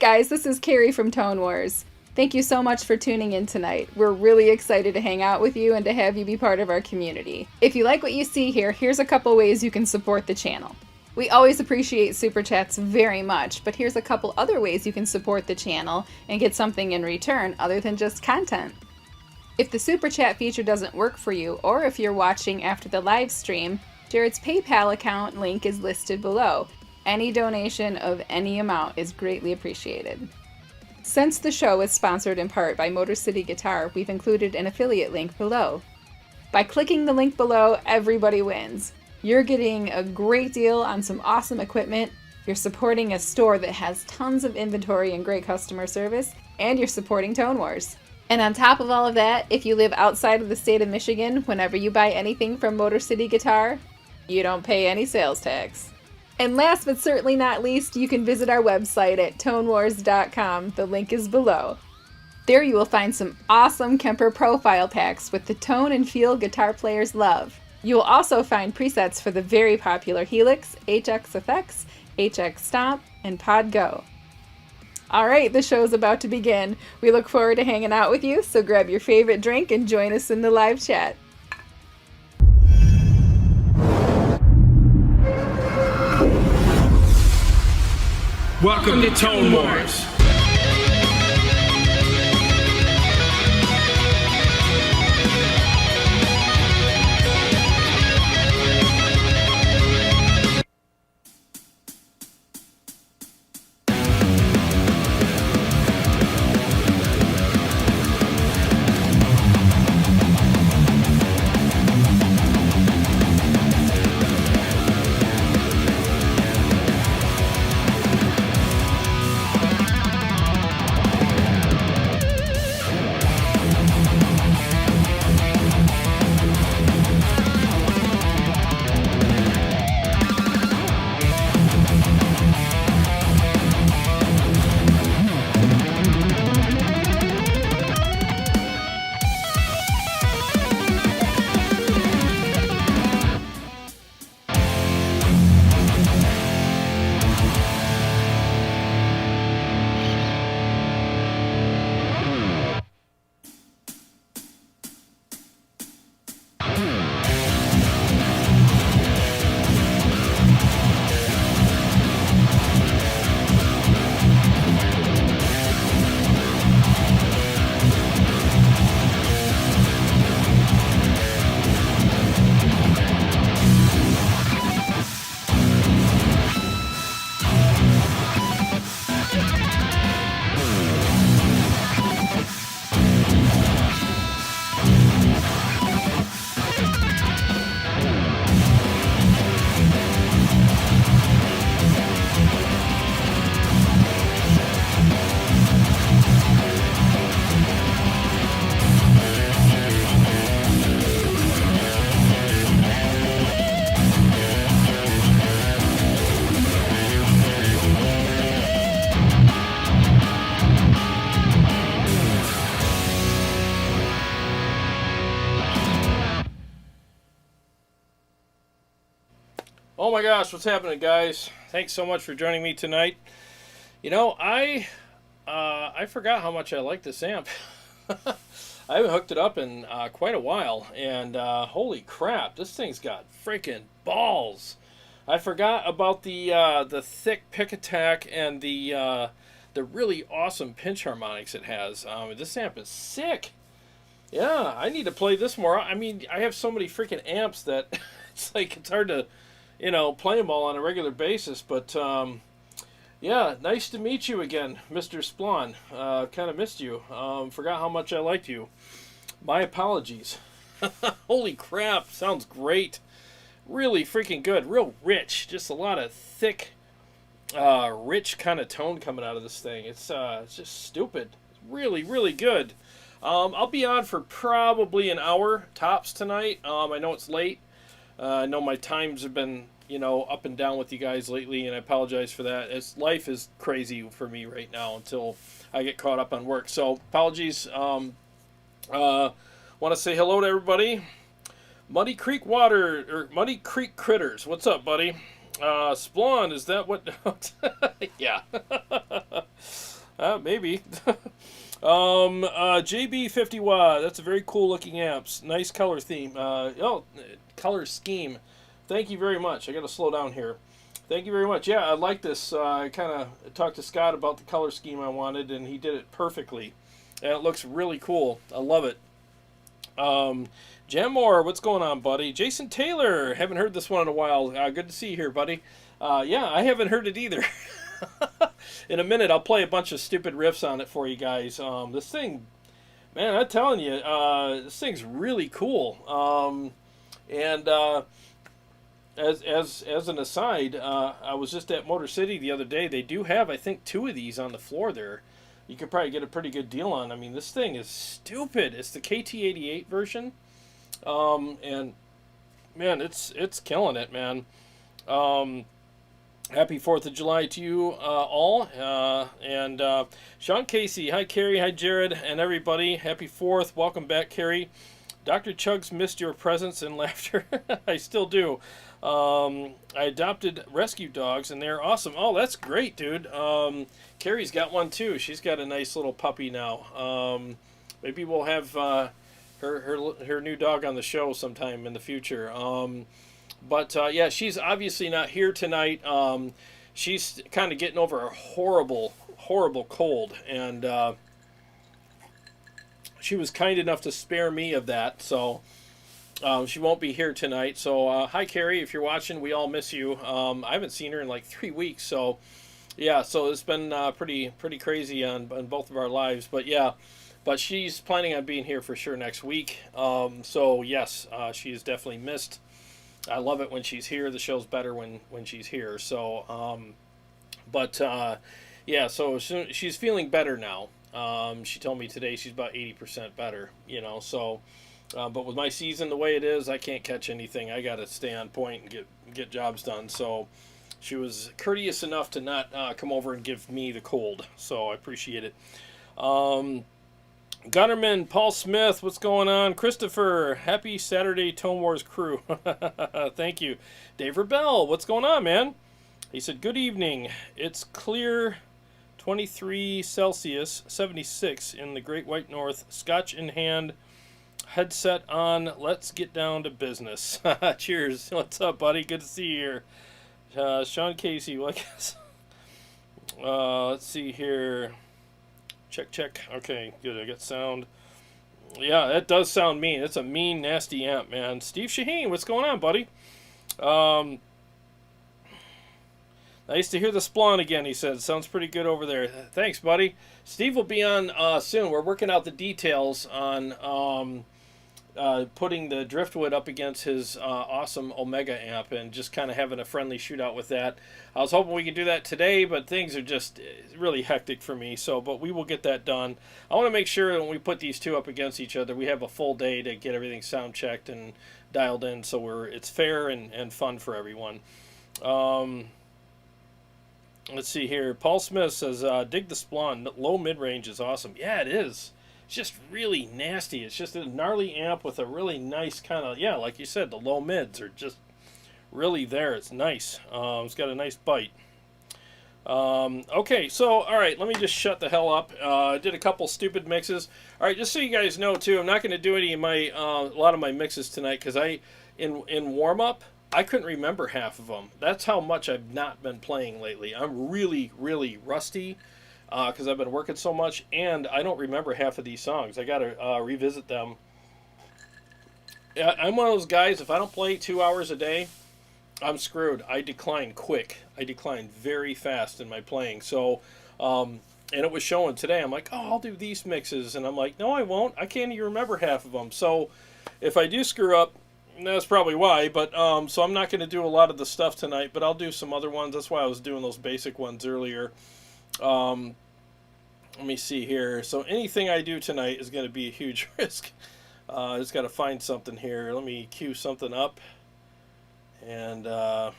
guys, this is Carrie from Tone Wars. Thank you so much for tuning in tonight. We're really excited to hang out with you and to have you be part of our community. If you like what you see here, here's a couple ways you can support the channel. We always appreciate super chats very much, but here's a couple other ways you can support the channel and get something in return other than just content. If the super chat feature doesn't work for you, or if you're watching after the live stream, Jarrod's PayPal account link is listed below. Any donation of any amount is greatly appreciated. Since the show is sponsored in part by Motor City Guitar, we've included an affiliate link below. By clicking the link below, everybody wins. You're getting a great deal on some awesome equipment, you're supporting a store that has tons of inventory and great customer service, and you're supporting Tone Wars. And on top of all of that, if you live outside of the state of Michigan, whenever you buy anything from Motor City Guitar, you don't pay any sales tax. And last but certainly not least, you can visit our website at tonewars.com. The link is below. There you will find some awesome Kemper profile packs with the tone and feel guitar players love. You will also find presets for the very popular HELIX, HX Effects, HX Stomp, and Pod Go. Alright, the show's about to begin. We look forward to hanging out with you, so grab your favorite drink and join us in the live chat. Welcome to Tone Wars. Oh my gosh, what's happening, guys? Thanks so much for joining me tonight. You know, I forgot how much I like this amp. I haven't hooked it up in quite a while, and holy crap, this thing's got freaking balls. I forgot about the thick pick attack and the really awesome pinch harmonics it has. This amp is sick. Yeah, I need to play this more. I mean, I have so many freaking amps that it's like it's hard to, you know, play them all on a regular basis. But yeah, nice to meet you again, Mr. Splawn. Kind of missed you. Forgot how much I liked you. My apologies. Holy crap, sounds great. Really freaking good. Real rich. Just a lot of thick, rich kind of tone coming out of this thing. It's just stupid. Really, really good. I'll be on for probably an hour tops tonight. I know it's late. I know my times have been, you know, up and down with you guys lately, and I apologize for that. Life is crazy for me right now until I get caught up on work. So apologies. Want to say hello to everybody. Muddy Creek Critters. What's up, buddy? Splawn, is that what? Yeah. Maybe. JB 50 watt. That's a very cool looking amps. Nice color theme. Color scheme. Thank you very much. I got to slow down here. Thank you very much. Yeah, I like this. I kind of talked to Scott about the color scheme I wanted, and he did it perfectly. And it looks really cool. I love it. Jamore, what's going on, buddy? Jason Taylor, haven't heard this one in a while. Good to see you here, buddy. Yeah, I haven't heard it either. In a minute, I'll play a bunch of stupid riffs on it for you guys. This thing, man, I'm telling you, this thing's really cool. As an aside, I was just at Motor City the other day. They do have, I think, 2 of these on the floor there. You could probably get a pretty good deal on. I mean, this thing is stupid. It's the KT88 version, and man, it's killing it, man. Happy 4th of July to you all. And Sean Casey, hi Carrie, hi Jarrod, and everybody. Happy 4th. Welcome back, Carrie. Dr. Chugs missed your presence and laughter. I still do. I adopted rescue dogs, and they're awesome. Oh, that's great, dude. Carrie's got one, too. She's got a nice little puppy now. Maybe we'll have her new dog on the show sometime in the future. But yeah, she's obviously not here tonight. She's kind of getting over a horrible cold, and she was kind enough to spare me of that, so she won't be here tonight. So hi Carrie, if you're watching, we all miss you. I haven't seen her in like 3 weeks, so yeah, so it's been pretty crazy on both of our lives. But yeah, but she's planning on being here for sure next week. So yes, she is definitely missed. I love it when she's here. The show's better when she's here. So, yeah, so she's feeling better now. She told me today she's about 80% better, you know, so, but with my season the way it is, I can't catch anything. I got to stay on point and get jobs done. So she was courteous enough to not come over and give me the cold. So I appreciate it. Gunnerman, Paul Smith, what's going on? Christopher, happy Saturday, Tone Wars crew. Thank you. Dave Rebell, what's going on, man? He said, good evening. It's clear 23 Celsius, 76 in the Great White North. Scotch in hand, headset on. Let's get down to business. Cheers. What's up, buddy? Good to see you here. Sean Casey, well, I guess. Let's see here. Check. Okay, good. I got sound. Yeah, that does sound mean. It's a mean, nasty amp, man. Steve Shaheen, what's going on, buddy? Nice to hear the Splawn again, he said. Sounds pretty good over there. Thanks, buddy. Steve will be on soon. We're working out the details on putting the driftwood up against his awesome Omega amp and just kind of having a friendly shootout with that. I was hoping we could do that today, but things are just really hectic for me. But we will get that done. I want to make sure when we put these two up against each other, we have a full day to get everything sound checked and dialed in, so it's fair and fun for everyone. Let's see here. Paul Smith says, dig the Splawn. Low mid-range is awesome. Yeah, it is. It's just really nasty. It's just a gnarly amp with a really nice kind of, yeah, like you said, the low mids are just really there. It's nice. It's got a nice bite. Okay, so, all right, let me just shut the hell up. I did a couple stupid mixes. All right, just so you guys know, too, I'm not going to do any of my, a lot of my mixes tonight because in warm-up, I couldn't remember half of them. That's how much I've not been playing lately. I'm really, really rusty because I've been working so much, and I don't remember half of these songs. I got to revisit them. I'm one of those guys, if I don't play 2 hours a day, I'm screwed. I decline quick. I decline very fast in my playing. So, and it was showing today. I'm like, oh, I'll do these mixes. And I'm like, no, I won't. I can't even remember half of them. So if I do screw up, that's probably why, but so I'm not going to do a lot of the stuff tonight, but I'll do some other ones. That's why I was doing those basic ones earlier. Let me see here. So anything I do tonight is going to be a huge risk. I just got to find something here. Let me cue something up, and there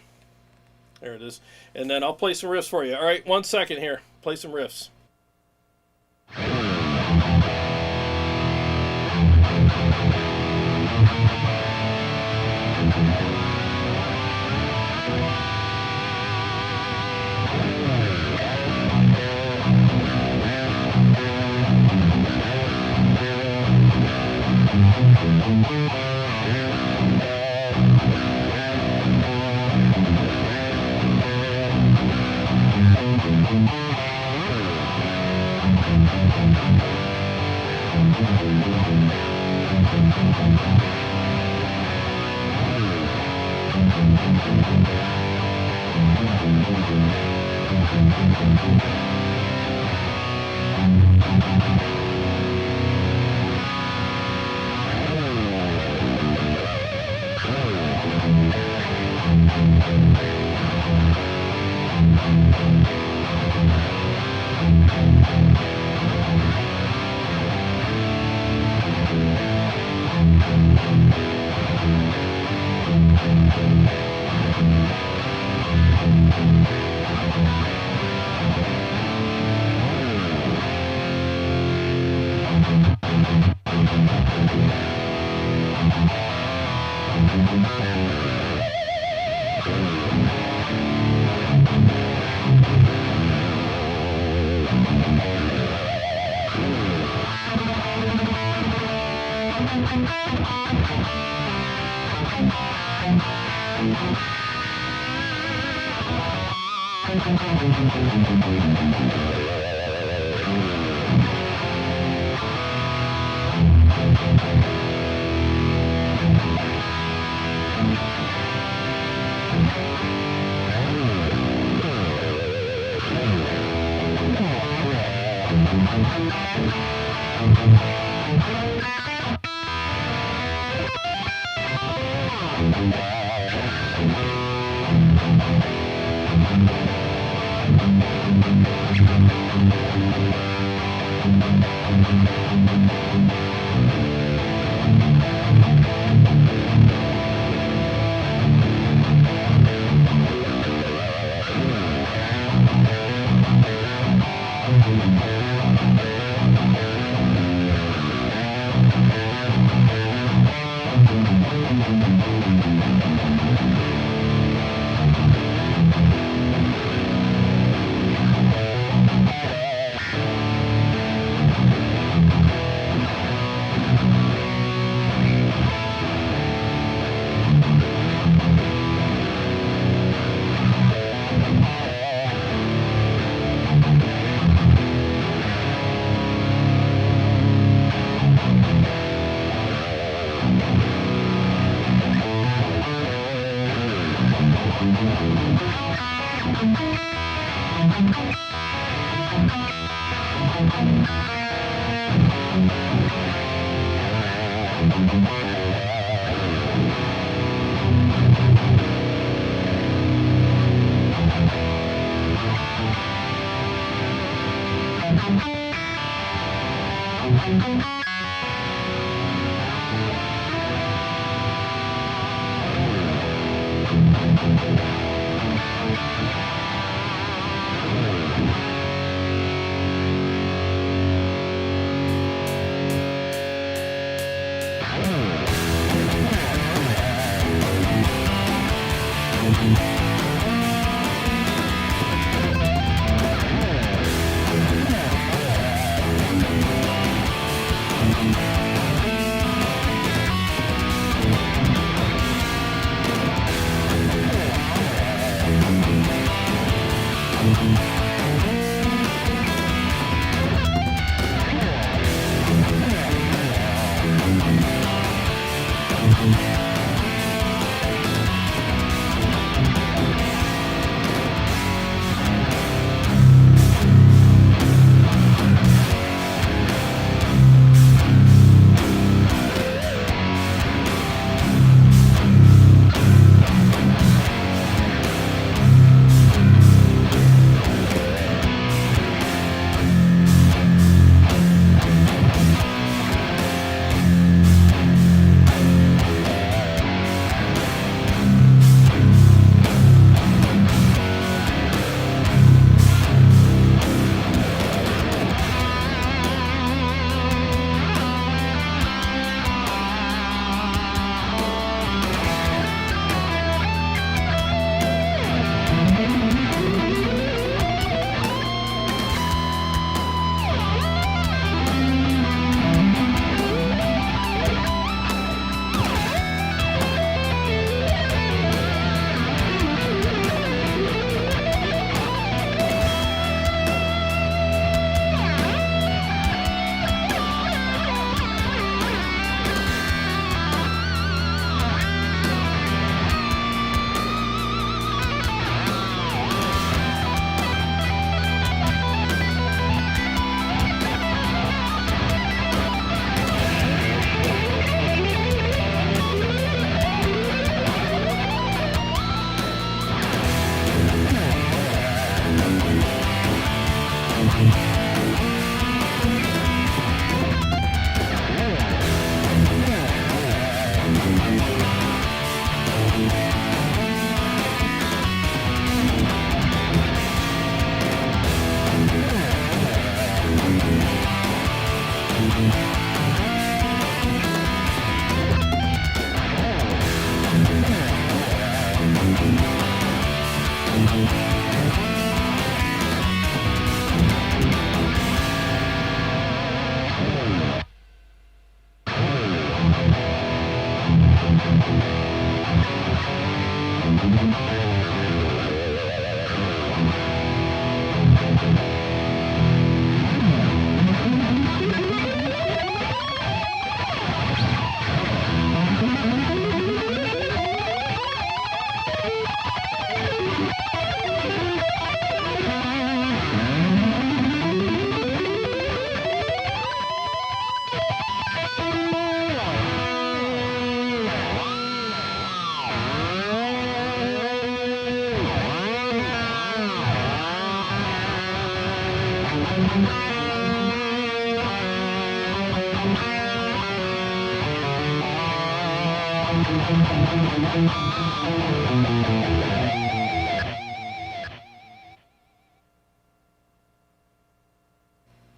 it is. And then I'll play some riffs for you. All right, 1 second here. Play some riffs.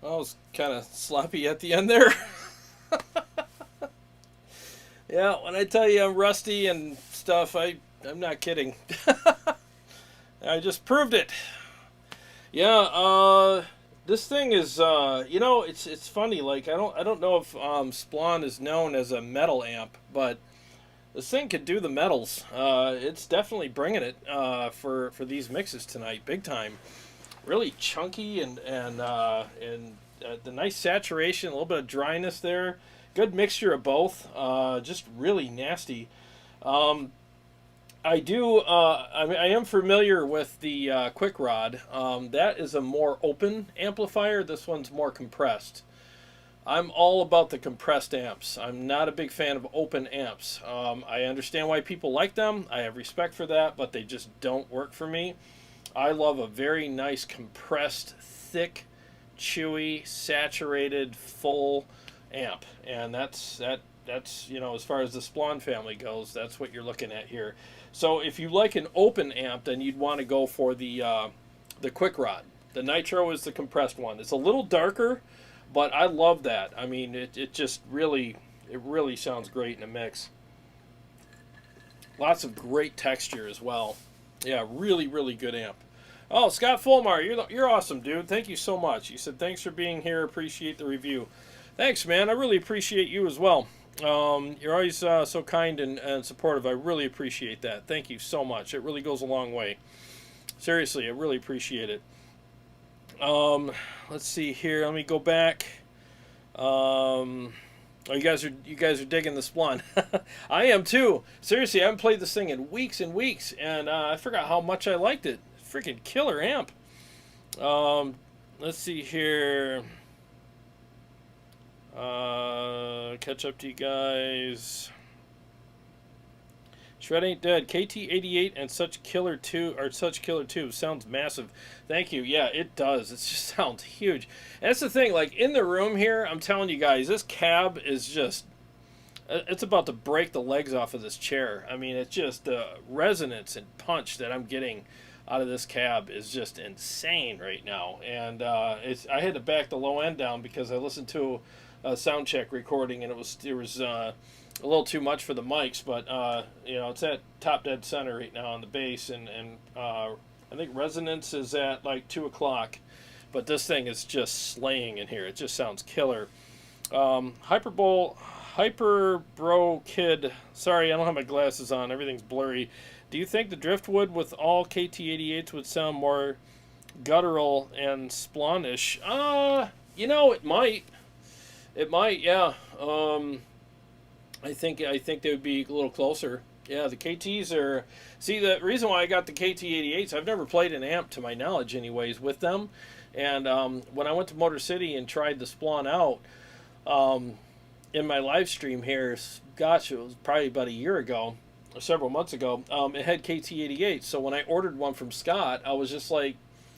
I was kind of sloppy at the end there. Yeah, when I tell you I'm rusty and stuff, I'm not kidding. I just proved it. Yeah, this thing is, you know, it's funny. Like I don't know if Splawn is known as a metal amp, but this thing could do the metals. It's definitely bringing it for these mixes tonight, big time. Really chunky and the nice saturation, a little bit of dryness there. Good mixture of both. Just really nasty. I do. I am familiar with the Quick Rod. That is a more open amplifier. This one's more compressed. I'm all about the compressed amps. I'm not a big fan of open amps. I understand why people like them. I have respect for that, but they just don't work for me. I love a very nice compressed, thick, chewy, saturated, full amp, and that's you know, as far as the Splawn family goes, that's what you're looking at here. So if you like an open amp, then you'd want to go for the Quick Rod. The Nitro is the compressed one. It's a little darker, but I love that. I mean, it just really sounds great in a mix. Lots of great texture as well. Yeah, really good amp. Oh, Scott Fulmar, you're awesome, dude. Thank you so much. You said thanks for being here. Appreciate the review. Thanks, man. I really appreciate you as well. You're always so kind and supportive. I really appreciate that. Thank you so much. It really goes a long way. Seriously, I really appreciate it. Let's see here. Let me go back. Oh, you guys are digging the Splawn. I am too. Seriously, I haven't played this thing in weeks and weeks, and I forgot how much I liked it. Freaking killer amp. Let's see here. Catch up to you guys. Shred ain't dead. KT88 and such killer too. Sounds massive. Thank you. Yeah, it does. It just sounds huge. And that's the thing. Like in the room here, I'm telling you guys, this cab is just. It's about to break the legs off of this chair. I mean, it's just the resonance and punch that I'm getting out of this cab is just insane right now. And I had to back the low end down because I listened to a sound check recording and it was a little too much for the mics. But you know, it's at top dead center right now on the bass, and I think resonance is at like 2 o'clock. But this thing is just slaying in here. It just sounds killer. Hyper Bro Kid. Sorry, I don't have my glasses on. Everything's blurry. Do you think the Driftwood with all KT88s would sound more guttural and Splawnish? You know, it might. It might, yeah. I think they would be a little closer. Yeah, the KTs are... See, the reason why I got the KT88s, I've never played an amp, to my knowledge anyways, with them. And when I went to Motor City and tried the Splawn out, in my live stream here, gosh, it was probably about a year ago, or several months ago, it had KT88. So when I ordered one from Scott, I was just like,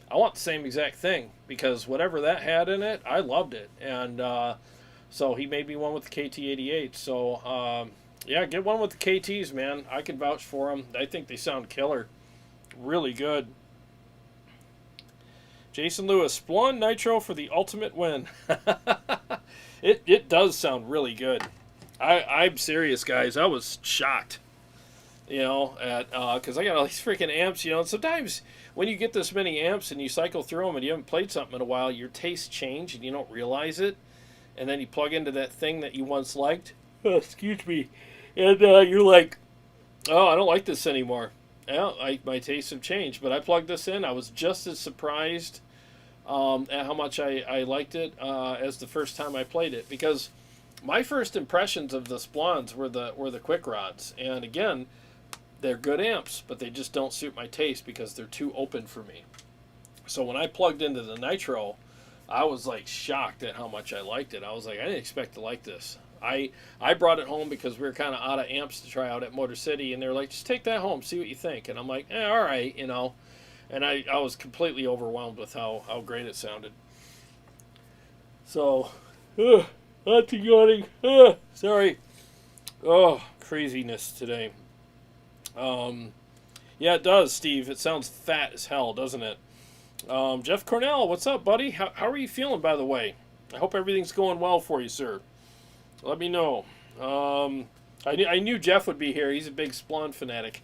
I want the same exact thing, because whatever that had in it, I loved it. And so he made me one with the KT88. So yeah, get one with the KTs, man. I can vouch for them. I think they sound killer. Really good. Jason Lewis, Splawn Nitro for the ultimate win. It does sound really good. I'm serious, guys. I was shocked. You know, at because I got all these freaking amps. You know, and sometimes when you get this many amps and you cycle through them and you haven't played something in a while, your tastes change and you don't realize it. And then you plug into that thing that you once liked. Oh, excuse me. And you're like, oh, I don't like this anymore. Yeah, my tastes have changed. But I plugged this in. I was just as surprised at how much I liked it as the first time I played it, because my first impressions of the Splawns were the quick rods, and again, they're good amps, but they just don't suit my taste because they're too open for me. So when I plugged into the Nitro, I was like shocked at how much I liked it. I was like, I didn't expect to like this. I brought it home because we were kind of out of amps to try out at Motor City, and they're like, just take that home, see what you think. And I'm like, all right, you know. And I was completely overwhelmed with how great it sounded. So, lots of yawning. Sorry. Oh, craziness today. Yeah, it does, Steve. It sounds fat as hell, doesn't it? Jeff Cornell, what's up, buddy? How are you feeling, by the way? I hope everything's going well for you, sir. Let me know. I knew Jeff would be here. He's a big Splawn fanatic.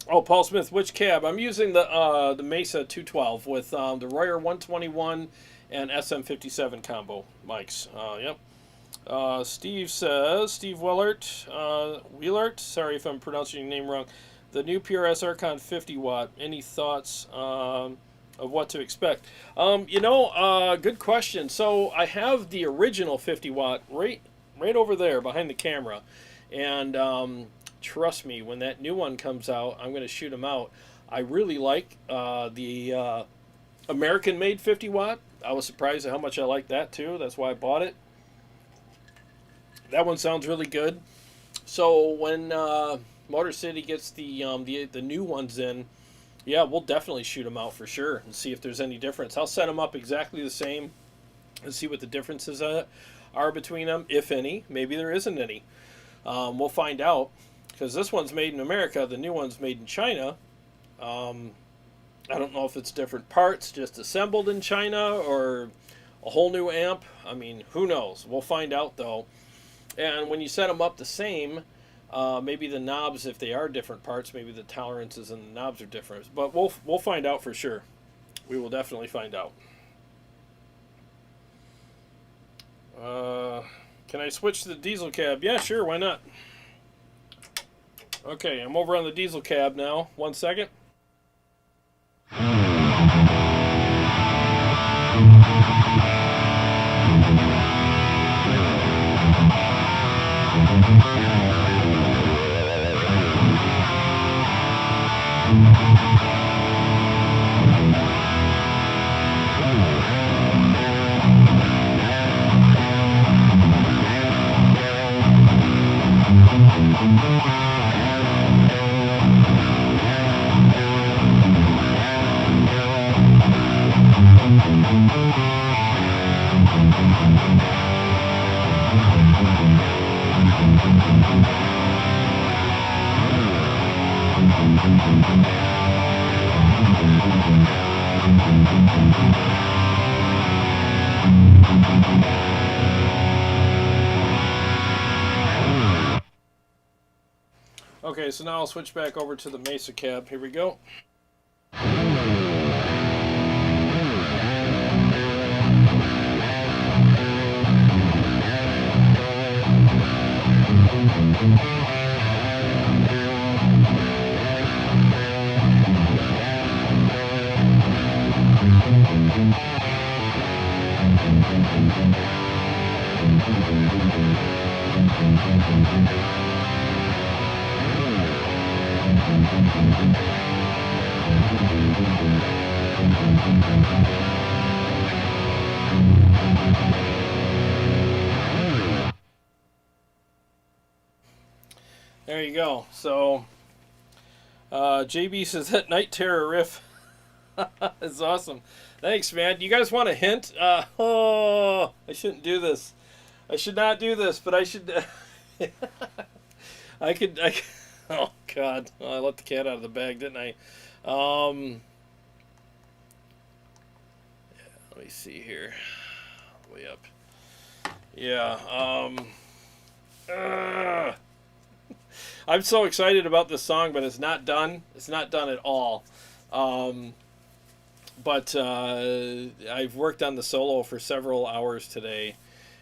Oh, Paul Smith, which cab? I'm using the Mesa 212 with the Royer 121 and SM57 combo mics. Yep. Steve says, Steve Wheelert, sorry if I'm pronouncing your name wrong. The new PRS Archon 50 watt. Any thoughts of what to expect? Good question. So I have the original 50 watt right over there behind the camera, and trust me, when that new one comes out, I'm going to shoot them out. I really like the American-made 50 watt. I was surprised at how much I like that too. That's why I bought it. That one sounds really good. So when Motor City gets the new ones in, yeah, we'll definitely shoot them out for sure and see if there's any difference. I'll set them up exactly the same and see what the differences are between them, if any. Maybe there isn't any. We'll find out, because this one's made in America, the new one's made in China. I don't know if it's different parts just assembled in China or a whole new amp. I mean, who knows? We'll find out though. And when you set them up the same, maybe the knobs, if they are different parts, maybe the tolerances and the knobs are different. But we'll find out for sure. We will definitely find out. Can I switch to the diesel cab? Yeah, sure, why not? Okay, I'm over on the diesel cab now. 1 second. Okay, so now I'll switch back over to the Mesa cab. Here we go. There you go. So, JB says that Night Terror riff is awesome. Thanks, man. You guys want a hint? I shouldn't do this. I should not do this, but I should. I could. Oh God! I let the cat out of the bag, didn't I? Let me see here. Way up. Yeah. I'm so excited about this song, but it's not done. It's not done at all. But I've worked on the solo for several hours today,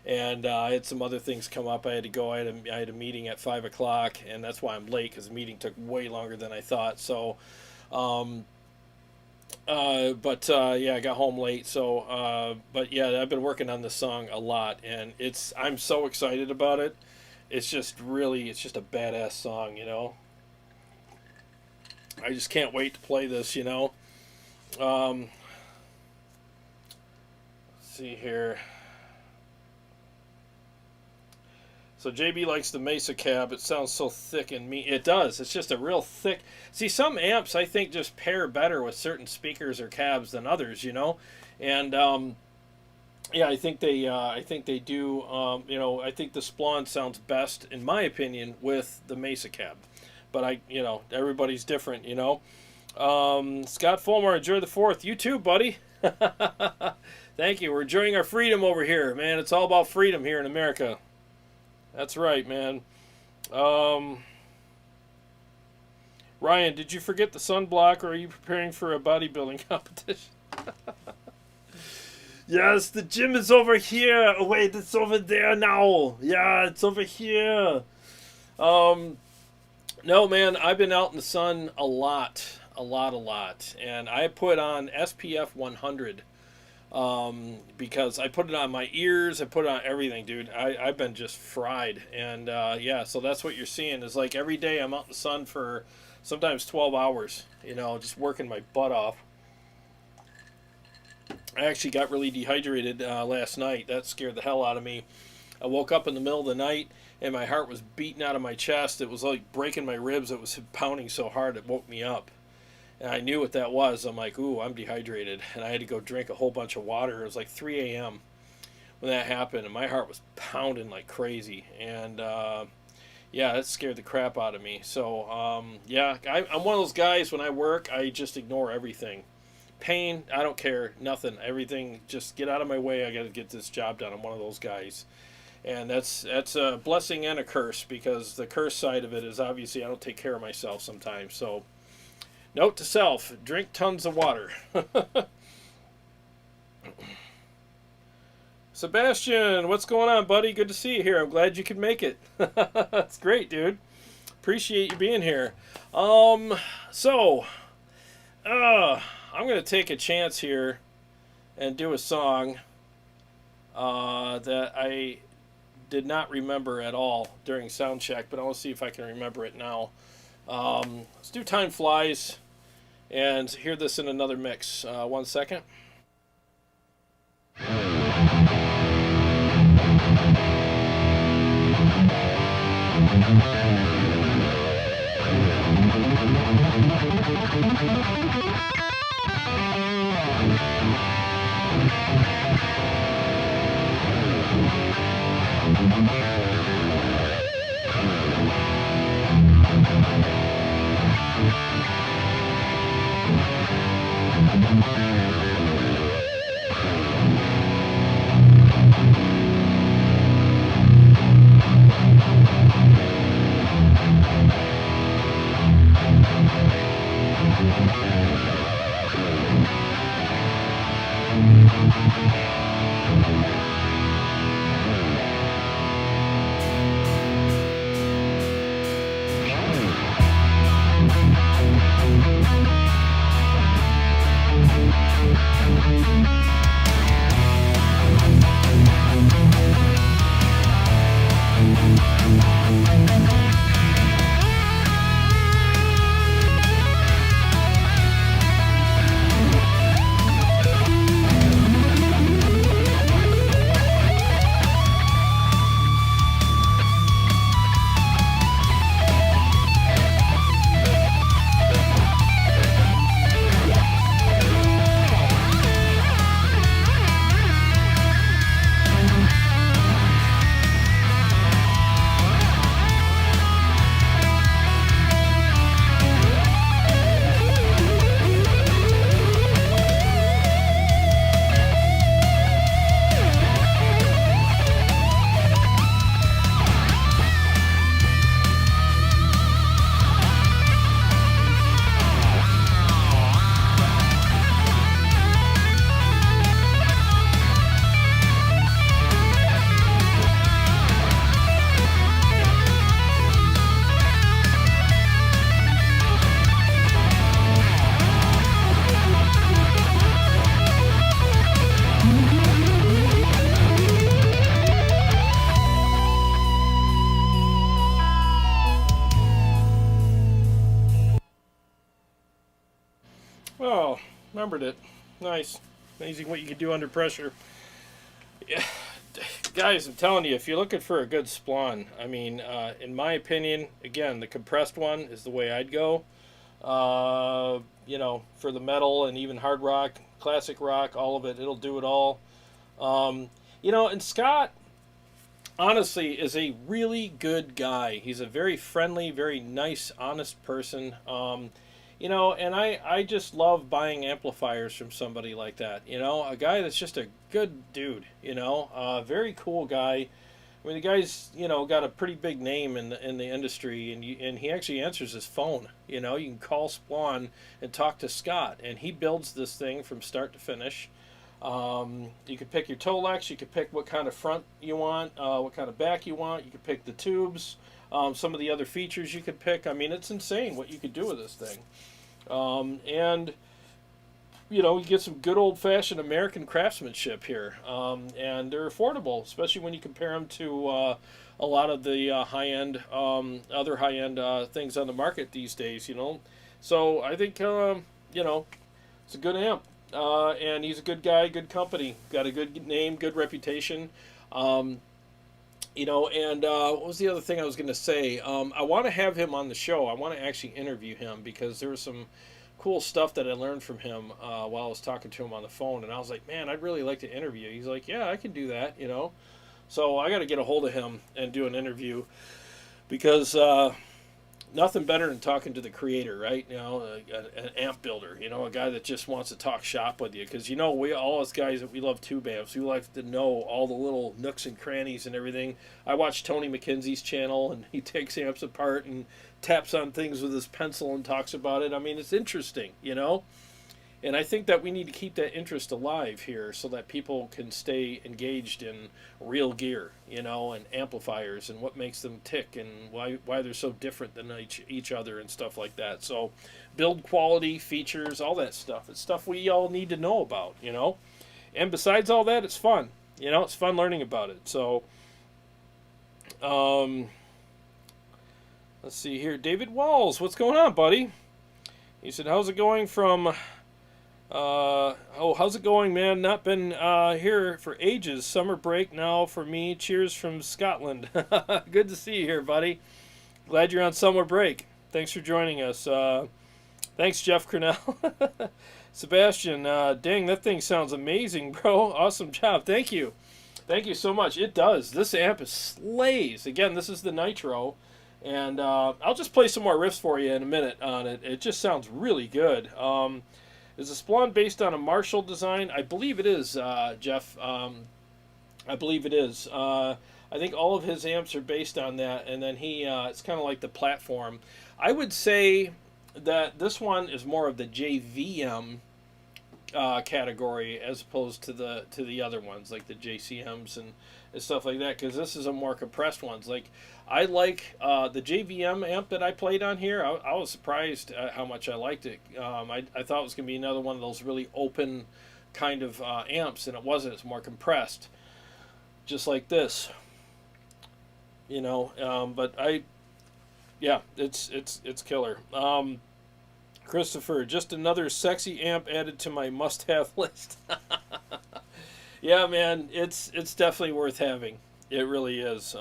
and I had some other things come up. I had to go. I had a meeting at 5 o'clock, and that's why I'm late, because the meeting took way longer than I thought. So, yeah, I got home late. So, but yeah, I've been working on this song a lot, and I'm so excited about it. It's just a badass song, you know. I just can't wait to play this, you know. Let's see here. So JB likes the Mesa cab. It sounds so thick and mean. It does. It's just a real thick. See, some amps I think just pair better with certain speakers or cabs than others, you know. And yeah, I think they do. You know, I think the Splawn sounds best, in my opinion, with the Mesa cab. But you know, everybody's different, you know. Scott Fulmer, enjoy the 4th. You too, buddy. Thank you. We're enjoying our freedom over here, man. It's all about freedom here in America. That's right, man. Ryan, did you forget the sunblock, or are you preparing for a bodybuilding competition? Yes, the gym is over here. Oh, wait, it's over there now. Yeah, it's over here. No, man, I've been out in the sun a lot. And I put on SPF 100 because I put it on my ears. I put it on everything, dude. I've been just fried. And yeah, so that's what you're seeing is like every day I'm out in the sun for sometimes 12 hours, you know, just working my butt off. I actually got really dehydrated last night. That scared the hell out of me. I woke up in the middle of the night and my heart was beating out of my chest. It was like breaking my ribs. It was pounding so hard it woke me up. And I knew what that was. I'm like, ooh, I'm dehydrated. And I had to go drink a whole bunch of water. It was like 3 a.m. when that happened. And my heart was pounding like crazy. And yeah, that scared the crap out of me. So yeah, I'm one of those guys, when I work, I just ignore everything. Pain, I don't care. Nothing. Everything, just get out of my way. I got to get this job done. I'm one of those guys. And that's a blessing and a curse, because the curse side of it is obviously I don't take care of myself sometimes. So note to self, drink tons of water. Sebastian, what's going on, buddy? Good to see you here. I'm glad you could make it. That's great, dude. Appreciate you being here. So, I'm going to take a chance here and do a song that I did not remember at all during sound check, but I want to see if I can remember it now. Let's do Time Flies and hear this in another mix. 1 second. Oh, remembered it. Nice. Amazing what you can do under pressure. Yeah. Guys, I'm telling you, if you're looking for a good Splawn, I mean, in my opinion, again, the compressed one is the way I'd go. You know, for the metal and even hard rock, classic rock, all of it, it'll do it all. You know, and Scott, honestly, is a really good guy. He's a very friendly, very nice, honest person. You know, and I just love buying amplifiers from somebody like that. You know, a guy that's just a good dude. You know, very cool guy. I mean, the guy's, you know, got a pretty big name in the industry, and he actually answers his phone. You know, you can call Splawn and talk to Scott, and he builds this thing from start to finish. You could pick your Tolex, you could pick what kind of front you want, what kind of back you want, you could pick the tubes, some of the other features you could pick. I mean, it's insane what you could do with this thing. And, you know, you get some good old-fashioned American craftsmanship here, and they're affordable, especially when you compare them to a lot of the high-end, other high-end things on the market these days, you know. So I think, you know, it's a good amp. And he's a good guy, good company, got a good name, good reputation. You know, and what was the other thing I was going to say? I want to have him on the show. I want to actually interview him because there was some cool stuff that I learned from him while I was talking to him on the phone. And I was like, man, I'd really like to interview. He's like, yeah, I can do that, you know. So I got to get a hold of him and do an interview because nothing better than talking to the creator, right? You know, an amp builder, you know, a guy that just wants to talk shop with you. Because, you know, we all us guys that we love tube amps, we like to know all the little nooks and crannies and everything. I watch Tony McKenzie's channel, and he takes amps apart and taps on things with his pencil and talks about it. I mean, it's interesting, you know? And I think that we need to keep that interest alive here so that people can stay engaged in real gear, you know, and amplifiers and what makes them tick and why they're so different than each other and stuff like that. So build quality, features, all that stuff. It's stuff we all need to know about, you know. And besides all that, it's fun. You know, it's fun learning about it. So, let's see here. David Walls, what's going on, buddy? He said, how's it going from... how's it going, man? Not been here for ages. Summer break now for me. Cheers from Scotland. Good to see you here, buddy. Glad you're on summer break. Thanks for joining us. Thanks, Jeff Cornell. Sebastian, dang, that thing sounds amazing, bro. Awesome job. Thank you. Thank you so much. It does. This amp is slays. Again, this is the Nitro. And I'll just play some more riffs for you in a minute on it. It just sounds really good. Is the Splawn based on a Marshall design? I believe it is, Jeff. I believe it is. I think all of his amps are based on that, and then it's kind of like the platform. I would say that this one is more of the JVM category as opposed to the other ones, like the JCMs and stuff like that, because this is a more compressed ones. Like, I like the JVM amp that I played on here. I was surprised at how much I liked it. I thought it was going to be another one of those really open kind of amps, and it wasn't. It's more compressed, just like this. You know, but yeah, it's killer. Christopher, just another sexy amp added to my must-have list. Yeah, man, it's definitely worth having. It really is.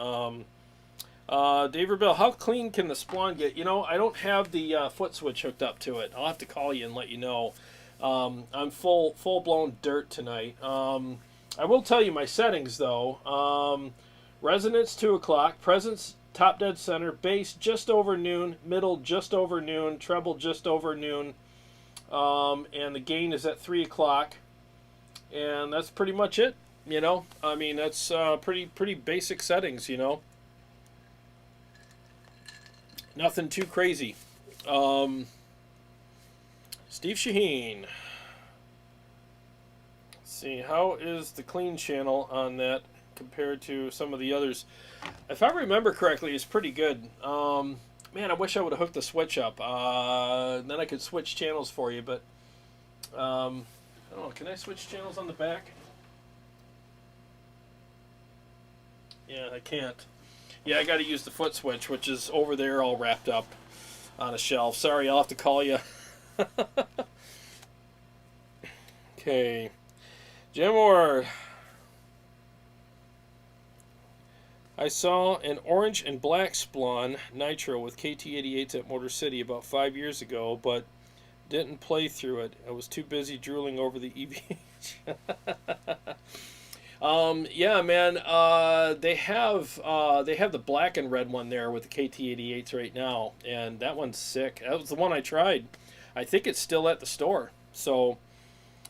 Dave Rebell, how clean can the Splawn get? You know, I don't have the foot switch hooked up to it. I'll have to call you and let you know. I'm full-blown dirt tonight. I will tell you my settings, though. Resonance, 2 o'clock. Presence, top dead center. Bass, just over noon. Middle, just over noon. Treble, just over noon. And the gain is at 3 o'clock. And that's pretty much it, you know. I mean, that's pretty basic settings, you know. Nothing too crazy. Steve Shaheen. Let's see, how is the clean channel on that compared to some of the others? If I remember correctly, it's pretty good. Man, I wish I would have hooked the switch up. Then I could switch channels for you, but I don't know, can I switch channels on the back? Yeah, I can't. Yeah, I got to use the foot switch, which is over there all wrapped up on a shelf. Sorry, I'll have to call you. Okay. Jim Ward. I saw an orange and black Splawn Nitro with KT88s at Motor City about 5 years ago, but didn't play through it. I was too busy drooling over the EVH. Yeah, man. They have the black and red one there with the KT88s right now, and that one's sick. That was the one I tried. I think it's still at the store. So,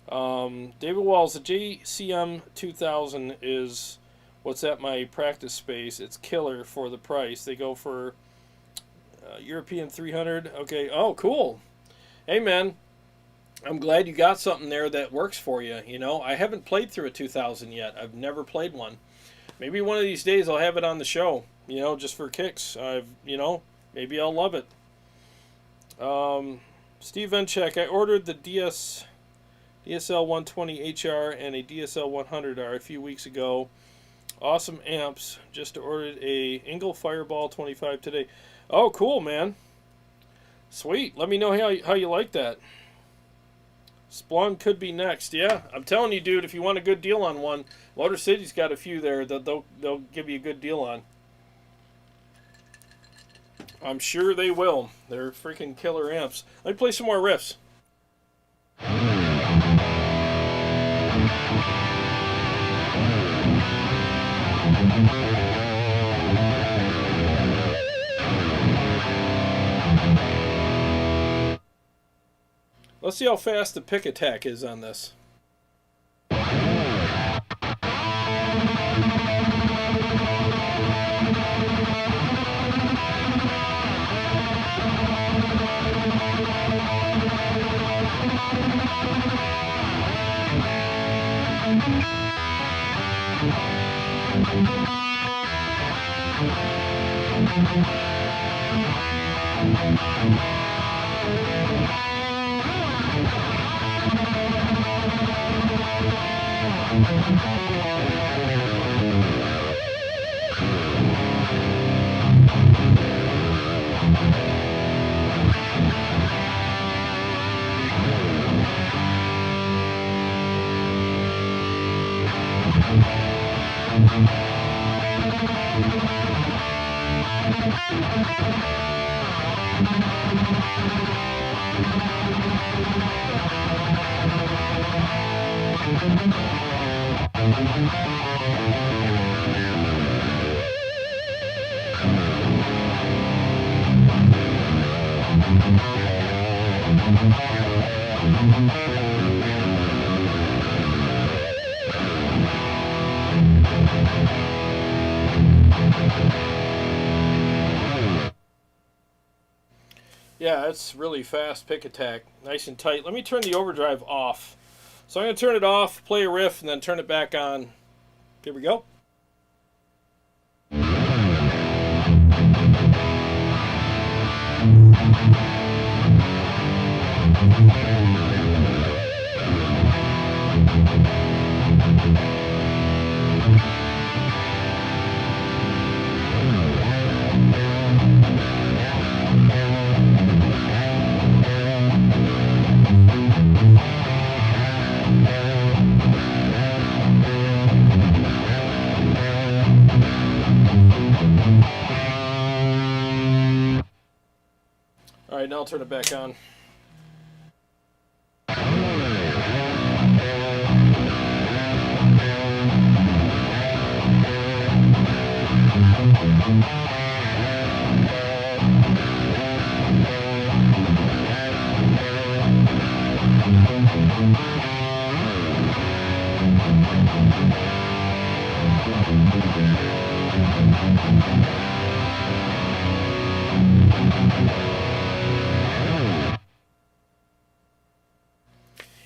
David Walls, the JCM 2000 is what's at my practice space. It's killer for the price. They go for European 300. Okay. Oh, cool. Hey, man. I'm glad you got something there that works for you. You know, I haven't played through a 2000 yet. I've never played one. Maybe one of these days I'll have it on the show, you know, just for kicks. Maybe I'll love it. Steve Venchek, I ordered the DSL 120HR and a DSL 100R a few weeks ago. Awesome amps. Just ordered a Engel Fireball 25 today. Oh, cool, man. Sweet. Let me know how you like that. Splawn could be next. Yeah, I'm telling you, dude, if you want a good deal on one, Motor City's got a few there that they'll give you a good deal on. I'm sure they will. They're freaking killer amps. Let me play some more riffs. Let's see how fast the pick attack is on this. Yeah, it's really fast pick attack. Nice and tight. Let me turn the overdrive off. So I'm going to turn it off, play a riff, and then turn it back on. Here we go. Alright, now I'll turn it back on.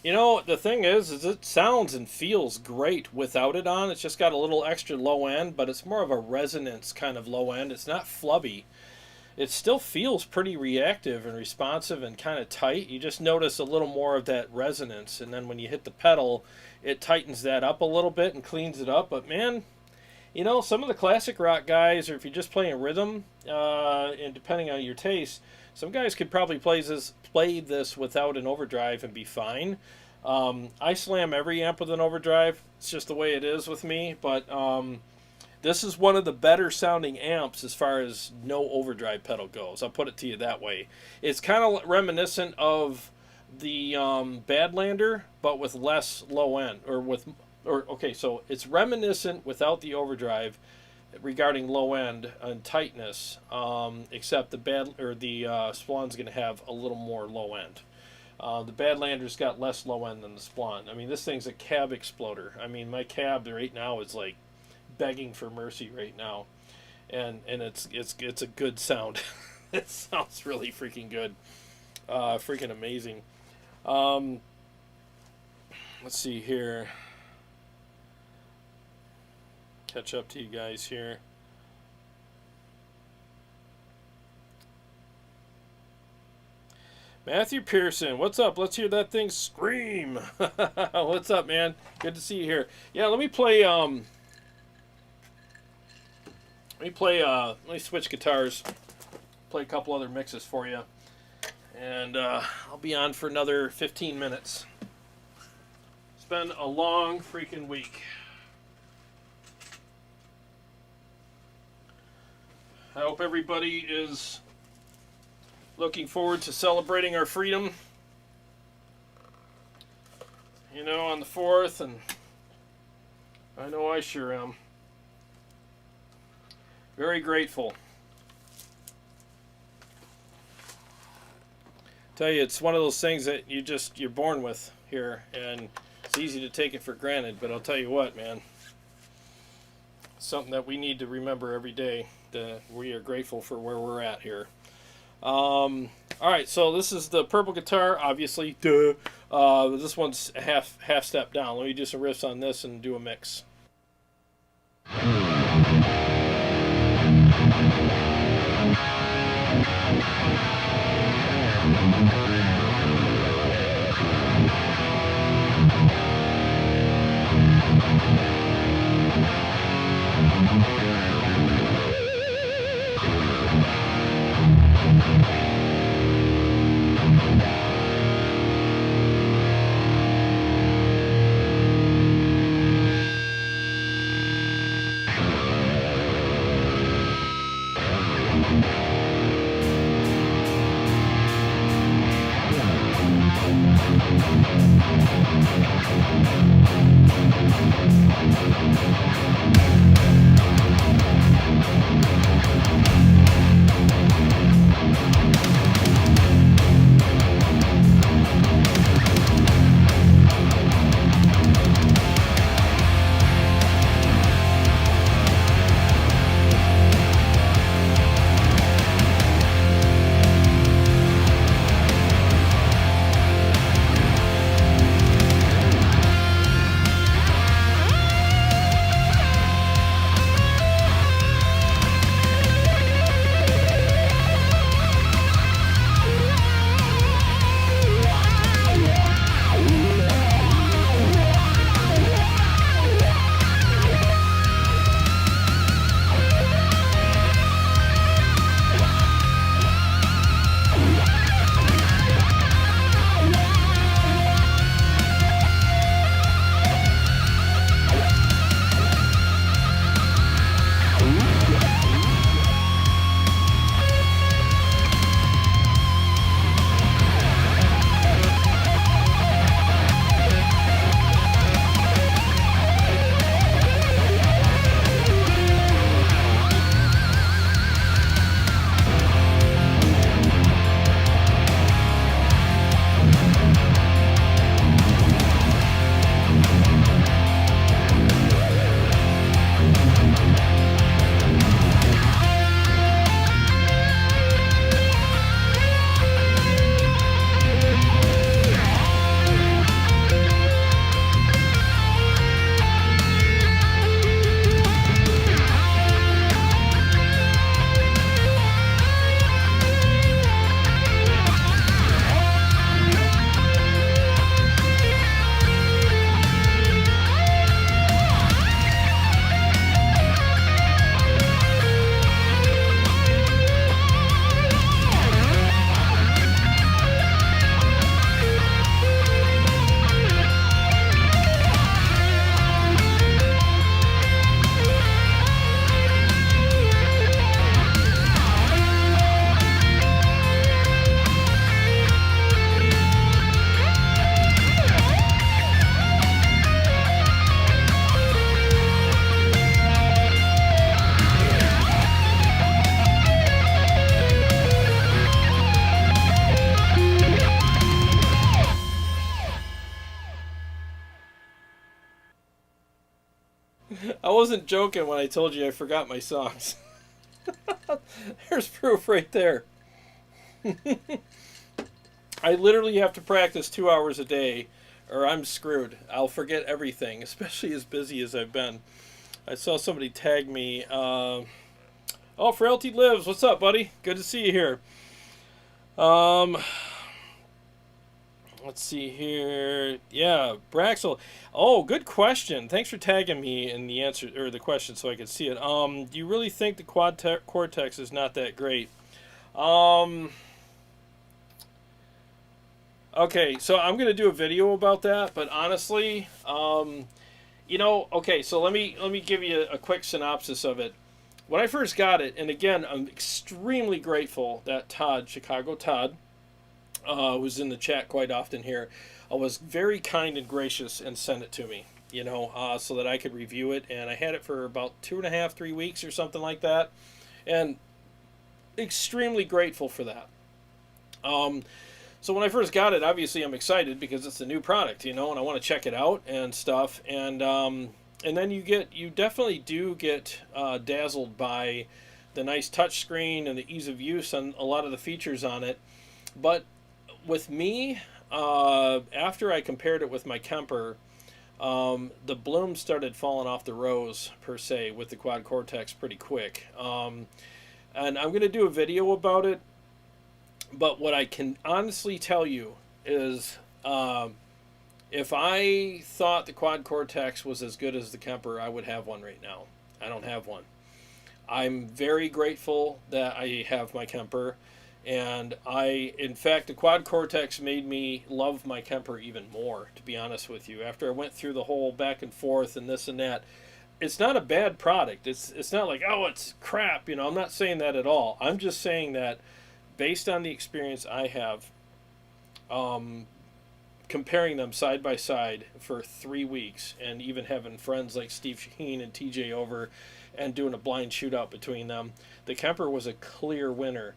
You know, the thing is it sounds and feels great without it on. It's just got a little extra low end, but it's more of a resonance kind of low end. It's not flubby. It still feels pretty reactive and responsive and kind of tight. You just notice a little more of that resonance, and then when you hit the pedal, it tightens that up a little bit and cleans it up. But man, you know, some of the classic rock guys, or if you're just playing rhythm, and depending on your taste, some guys could probably play this without an overdrive and be fine. I slam every amp with an overdrive. It's just the way it is with me. But this is one of the better sounding amps as far as no overdrive pedal goes. I'll put it to you that way. It's kind of reminiscent of the Badlander, but with less low end, okay, so it's reminiscent without the overdrive regarding low end and tightness, except the Splawn's going to have a little more low end. The Badlander's got less low end than the Splawn. I mean, this thing's a cab exploder. I mean, my cab right now is like begging for mercy right now, and it's a good sound. It sounds really freaking good, freaking amazing. Let's see here. Catch up to you guys here. Matthew Pearson, what's up? Let's hear that thing scream. What's up, man? Good to see you here. Yeah, let me switch guitars. Play a couple other mixes for you. And I'll be on for another 15 minutes. It's been a long freaking week. I hope everybody is looking forward to celebrating our freedom, you know, on the 4th, and I know I sure am. Very grateful. Tell you, it's one of those things that you're born with here, and it's easy to take it for granted, but I'll tell you what, man, it's something that we need to remember every day, that we are grateful for where we're at here. Alright, so this is the purple guitar, obviously. Duh. This one's a half step down. Let me do some riffs on this and do a mix. I wasn't joking when I told you I forgot my songs. There's proof right there. I literally have to practice 2 hours a day or I'm screwed. I'll forget everything, especially as busy as I've been. I saw somebody tag me. Oh, Frailty Lives. What's up, buddy? Good to see you here. Let's see here. Yeah, Braxel. Oh, good question. Thanks for tagging me in the answer or the question so I could see it. Do you really think the Cortex is not that great? Okay, so I'm gonna do a video about that, but honestly, you know, okay, so let me give you a quick synopsis of it. When I first got it, and again, I'm extremely grateful that Todd, Chicago Todd, who's in the chat quite often here, was very kind and gracious and sent it to me, you know, so that I could review it. And I had it for about 2.5, 3 weeks or something like that, and extremely grateful for that. So when I first got it, obviously I'm excited because it's a new product, you know, and I want to check it out and stuff. And then you definitely do get dazzled by the nice touchscreen and the ease of use and a lot of the features on it. But with me, after I compared it with my Kemper, the bloom started falling off the rose, per se, with the Quad Cortex pretty quick. And I'm going to do a video about it. But what I can honestly tell you is if I thought the Quad Cortex was as good as the Kemper, I would have one right now. I don't have one. I'm very grateful that I have my Kemper. And in fact, the Quad Cortex made me love my Kemper even more, to be honest with you. After I went through the whole back and forth and this and that, it's not a bad product. It's not like, oh, it's crap. You know, I'm not saying that at all. I'm just saying that based on the experience I have, comparing them side by side for 3 weeks and even having friends like Steve Shaheen and TJ over and doing a blind shootout between them, the Kemper was a clear winner.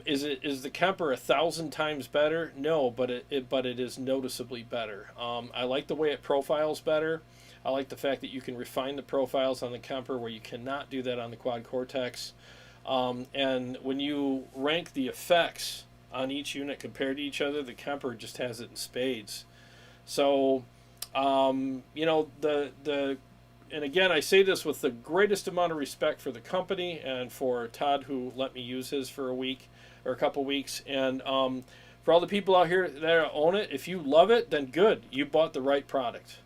Is the Kemper 1,000 times better? No, but it is noticeably better. I like the way it profiles better. I like the fact that you can refine the profiles on the Kemper where you cannot do that on the Quad Cortex. And when you rank the effects on each unit compared to each other, the Kemper just has it in spades. So, you know, and again, I say this with the greatest amount of respect for the company and for Todd, who let me use his for a week or a couple weeks. And for all the people out here that own it, if you love it, then good. You bought the right product.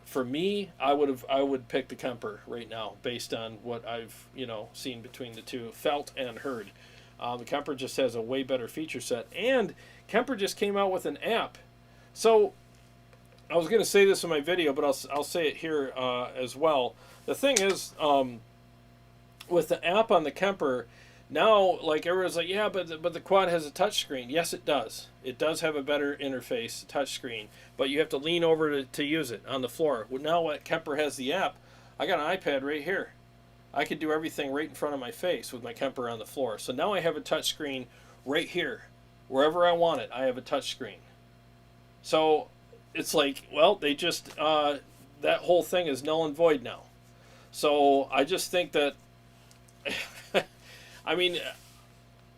For me, I would pick the Kemper right now based on what I've, you know, seen between the two, felt and heard. The Kemper just has a way better feature set, and Kemper just came out with an app. So I was going to say this in my video, but I'll say it here as well. The thing is, with the app on the Kemper, now, like, everyone's like, yeah, but the Quad has a touchscreen. Yes, it does. It does have a better interface, touchscreen, but you have to lean over to use it on the floor. Well, now what Kemper has the app, I got an iPad right here. I could do everything right in front of my face with my Kemper on the floor. So now I have a touchscreen right here. Wherever I want it, I have a touchscreen. So it's like, well, they just, that whole thing is null and void now. So I just think that, I mean,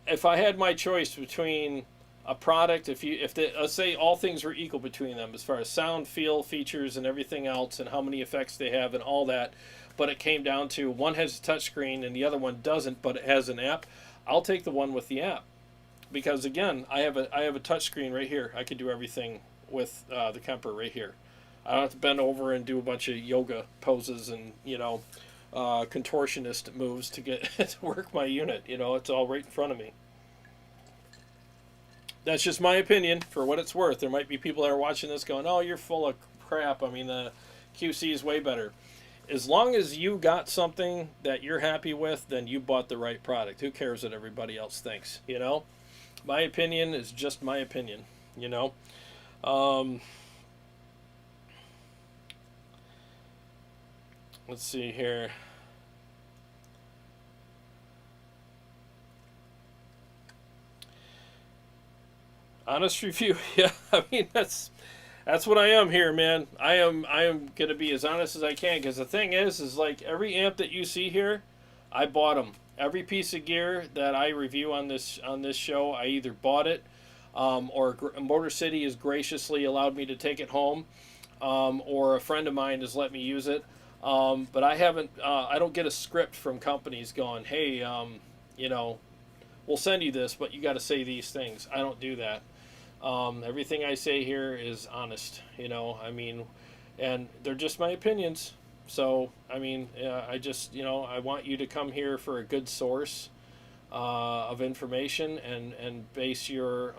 if I had my choice between a product, let's say all things were equal between them as far as sound, feel, features, and everything else, and how many effects they have and all that, but it came down to one has a touchscreen and the other one doesn't, but it has an app, I'll take the one with the app. Because again, I have a touchscreen right here. I could do everything with the Kemper right here. I don't have to bend over and do a bunch of yoga poses and, you know, contortionist moves to get to work my unit. You know, it's all right in front of me. That's just my opinion. For what it's worth, there might be people that are watching this going, oh, you're full of crap. I mean, the QC is way better. As long as you got something that you're happy with, then you bought the right product. Who cares what everybody else thinks, you know? My opinion is just my opinion, you know? Let's see here. Honest review, yeah. I mean, that's That's what I am here, man. I am gonna be as honest as I can, because the thing is like every amp that you see here, I bought them. Every piece of gear that I review on this show, I either bought it, or Motor City has graciously allowed me to take it home, or a friend of mine has let me use it. But I haven't. I don't get a script from companies going, "Hey, you know, we'll send you this, but you got to say these things." I don't do that. Everything I say here is honest. I mean, and they're just my opinions. So, I mean, I just, I want you to come here for a good source of information, and base your,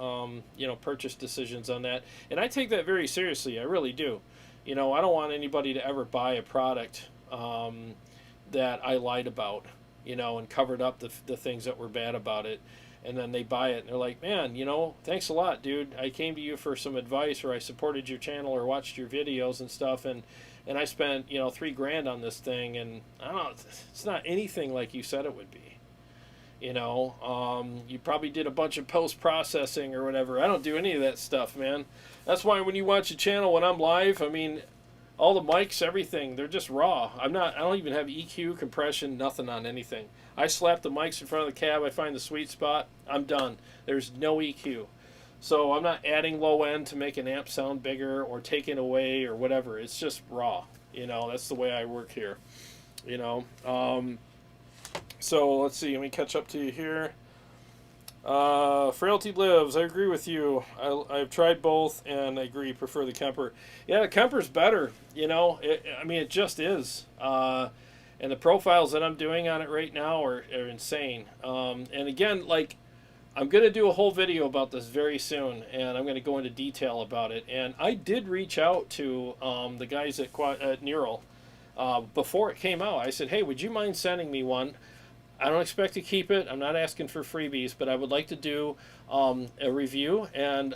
purchase decisions on that. And I take that very seriously. I really do. I don't want anybody to ever buy a product that I lied about, and covered up the things that were bad about it. And then they buy it and they're like, man, thanks a lot, dude. I came to you for some advice, or I supported your channel or watched your videos and stuff, and I spent, $3,000 on this thing, and I don't know, it's not anything like you said it would be. You probably did a bunch of post-processing or whatever. I don't do any of that stuff, man. That's why when you watch a channel when I'm live, I mean, all the mics, everything, they're just raw. I don't even have EQ, compression, nothing on anything. I slap the mics in front of the cab, I find the sweet spot, I'm done. There's no EQ. So I'm not adding low end to make an amp sound bigger or taking away or whatever. It's just raw. That's the way I work here. So let's see, let me catch up to you here. Frailty Lives, I agree with you. I've tried both, and I agree, prefer the Kemper. Yeah, the Kemper's better, it just is. And the profiles that I'm doing on it right now are insane. And again, like, I'm going to do a whole video about this very soon, and I'm going to go into detail about it. And I did reach out to the guys at Neural before it came out. I said, hey, would you mind sending me one? I don't expect to keep it. I'm not asking for freebies, but I would like to do a review. And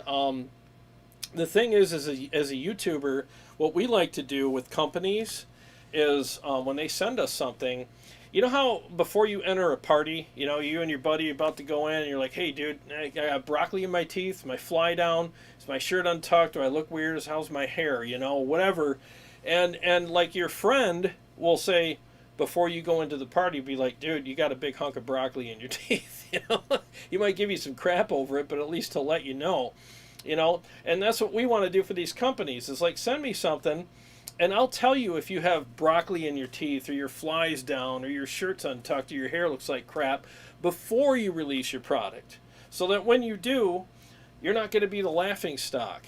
the thing is as a YouTuber, what we like to do with companies is when they send us something, how before you enter a party, you and your buddy are about to go in, and you're like, hey, dude, I got broccoli in my teeth, my fly down, is my shirt untucked, do I look weird, how's my hair, whatever. And like your friend will say, before you go into the party, be like, dude, you got a big hunk of broccoli in your teeth. He might give you some crap over it, but at least he'll let you know. And that's what we want to do for these companies, is like, send me something, and I'll tell you if you have broccoli in your teeth, or your fly's down, or your shirt's untucked, or your hair looks like crap, before you release your product. So that when you do, you're not going to be the laughing stock.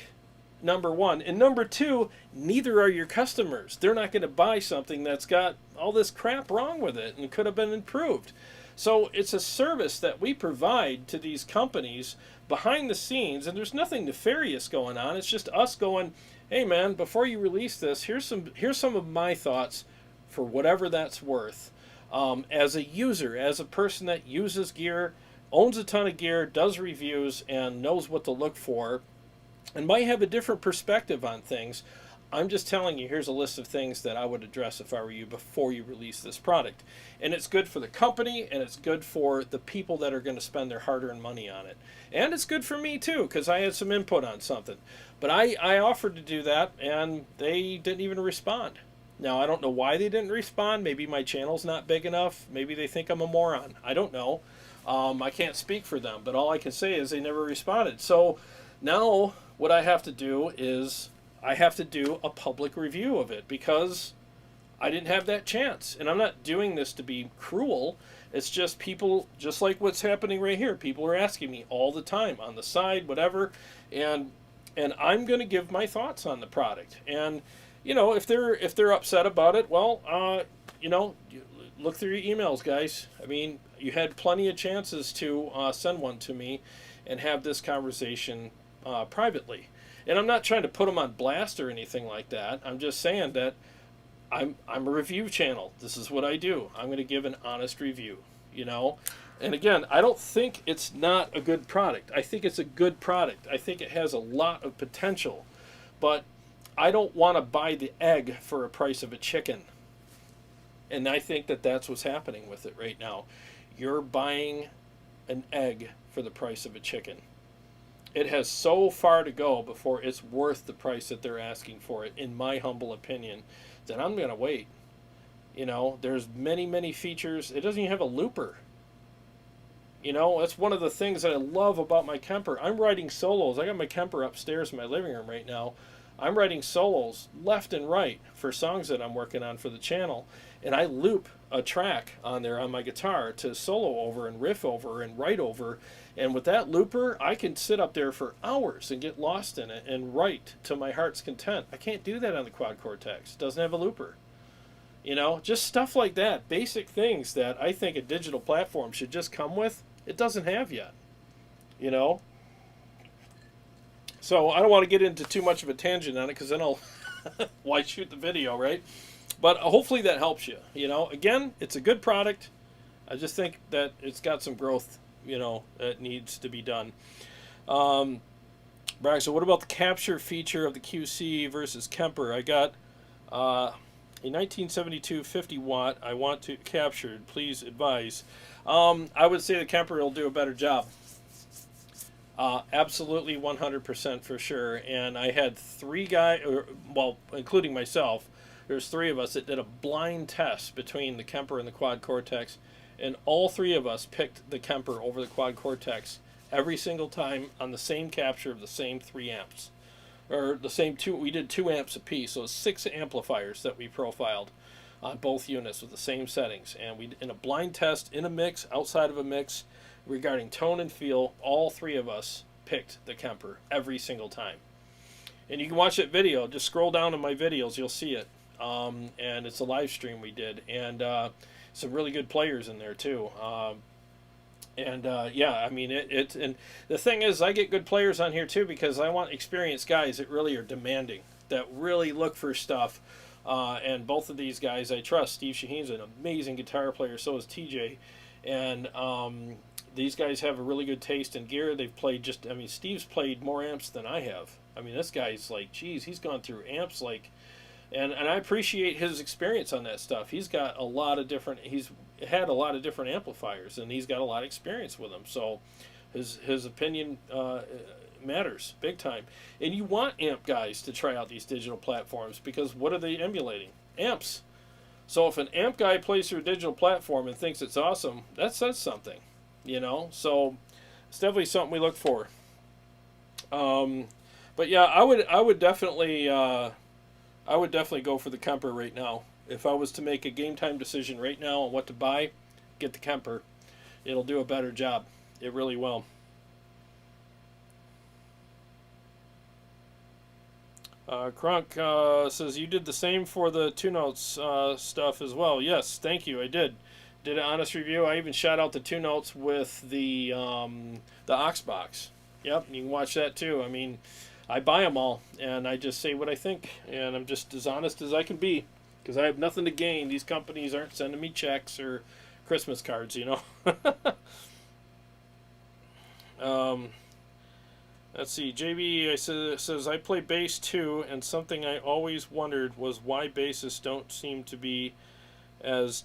Number one. And number two, neither are your customers. They're not going to buy something that's got all this crap wrong with it and could have been improved. So it's a service that we provide to these companies behind the scenes, and there's nothing nefarious going on. It's just us going, hey man, before you release this, here's some of my thoughts for whatever that's worth. As a user, as a person that uses gear, owns a ton of gear, does reviews, and knows what to look for, and might have a different perspective on things, I'm just telling you, here's a list of things that I would address if I were you before you release this product. And it's good for the company, and it's good for the people that are going to spend their hard-earned money on it. And it's good for me too, because I had some input on something. But I offered to do that, and they didn't even respond. Now, I don't know why they didn't respond. Maybe my channel's not big enough. Maybe they think I'm a moron. I don't know. I can't speak for them, but all I can say is they never responded. So now what I have to do is I have to do a public review of it, because I didn't have that chance. And I'm not doing this to be cruel. It's just people, just like what's happening right here. People are asking me all the time, on the side, whatever, and I'm going to give my thoughts on the product. And if they're upset about it, well, look through your emails, guys. I mean, you had plenty of chances to send one to me and have this conversation privately. And I'm not trying to put them on blast or anything like that. I'm just saying that I'm a review channel. This is what I do. I'm going to give an honest review, And again, I don't think it's not a good product. I think it's a good product. I think it has a lot of potential. But I don't want to buy the egg for a price of a chicken. And I think that that's what's happening with it right now. You're buying an egg for the price of a chicken. it has so far to go before it's worth the price that they're asking for it, in my humble opinion, that I'm going to wait. You know, there's many features. It doesn't even have a looper. You know, that's one of the things that I love about my Kemper. I'm writing solos. I got my Kemper upstairs in my living room right now. I'm writing solos left and right for songs that I'm working on for the channel. And I loop a track on there on my guitar to solo over and riff over and write over. And with that looper, I can sit up there for hours and get lost in it and write to my heart's content. I can't do that on the Quad Cortex. It doesn't have a looper. You know, just stuff like that. Basic things that I think a digital platform should just come with. It doesn't have yet. You know? So I don't want to get into too much of a tangent on it, because then I'll why shoot the video, right? But hopefully that helps you. You know, again, it's a good product. I just think that it's got some growth, you know, that needs to be done. Bragg, so what about the capture feature of the QC versus Kemper? I got a 1972 50 watt. I want to captured. Please advise. I would say the Kemper will do a better job. Absolutely 100% for sure. And I had 3 guys, well, including myself, there's 3 of us that did a blind test between the Kemper and the Quad Cortex, and all 3 of us picked the Kemper over the Quad Cortex every single time on the same capture of the same 3 amps. Or the same 2, we did 2 amps apiece, so 6 amplifiers that we profiled on both units with the same settings. And we, in a blind test, in a mix, outside of a mix, regarding tone and feel, all 3 of us picked the Kemper every single time. And you can watch that video. Just scroll down in my videos, you'll see it. And it's a live stream we did, and some really good players in there too. Yeah, I mean, and the thing is, I get good players on here too, because I want experienced guys that really are demanding, that really look for stuff. And both of these guys I trust. Steve Shaheen's an amazing guitar player, so is TJ. And these guys have a really good taste in gear. They've played I mean, Steve's played more amps than I have. I mean, this guy's like, geez, he's gone through amps like, and I appreciate his experience on that stuff. He's got a lot of different, he's had a lot of different amplifiers, and he's got a lot of experience with them. So his opinion matters big time. And you want amp guys to try out these digital platforms, because what are they emulating? Amps. So if an amp guy plays through a digital platform and thinks it's awesome, that says something, you know. So it's definitely something we look for. But yeah, I would definitely go for the Kemper right now. If I was to make a game time decision right now on what to buy, get the Kemper. It'll do a better job. It really will. Crunk says, you did the same for the 2 notes stuff as well. Yes, thank you, I did. Did an honest review. I even shot out the 2 notes with the aux box. Yep, you can watch that too. I mean, I buy them all, and I just say what I think, and I'm just as honest as I can be, because I have nothing to gain. These companies aren't sending me checks or Christmas cards, you know. Let's see, JB says, I play bass too, and something I always wondered was why bassists don't seem to be as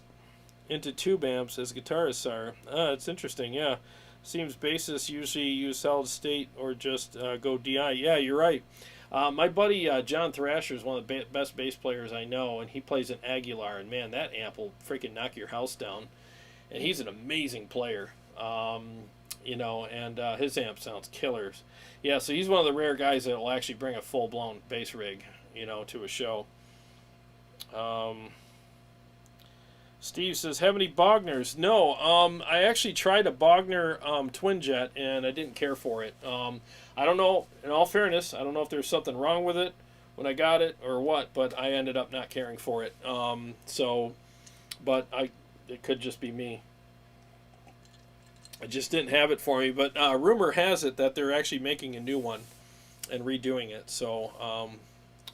into tube amps as guitarists are. It's interesting, yeah. Seems bassists usually use solid state or just go DI. Yeah, you're right. My buddy John Thrasher is one of the best bass players I know, and he plays an Aguilar, and man, that amp will freaking knock your house down. And he's an amazing player, you know, and his amp sounds killers. Yeah, so he's one of the rare guys that will actually bring a full-blown bass rig, you know, to a show. Steve says, have any Bogners? No, I actually tried a Bogner Twin Jet, and I didn't care for it. I don't know, in all fairness, I don't know if there's something wrong with it when I got it or what, but I ended up not caring for it. But it could just be me. It just didn't have it for me, but rumor has it that they're actually making a new one and redoing it, so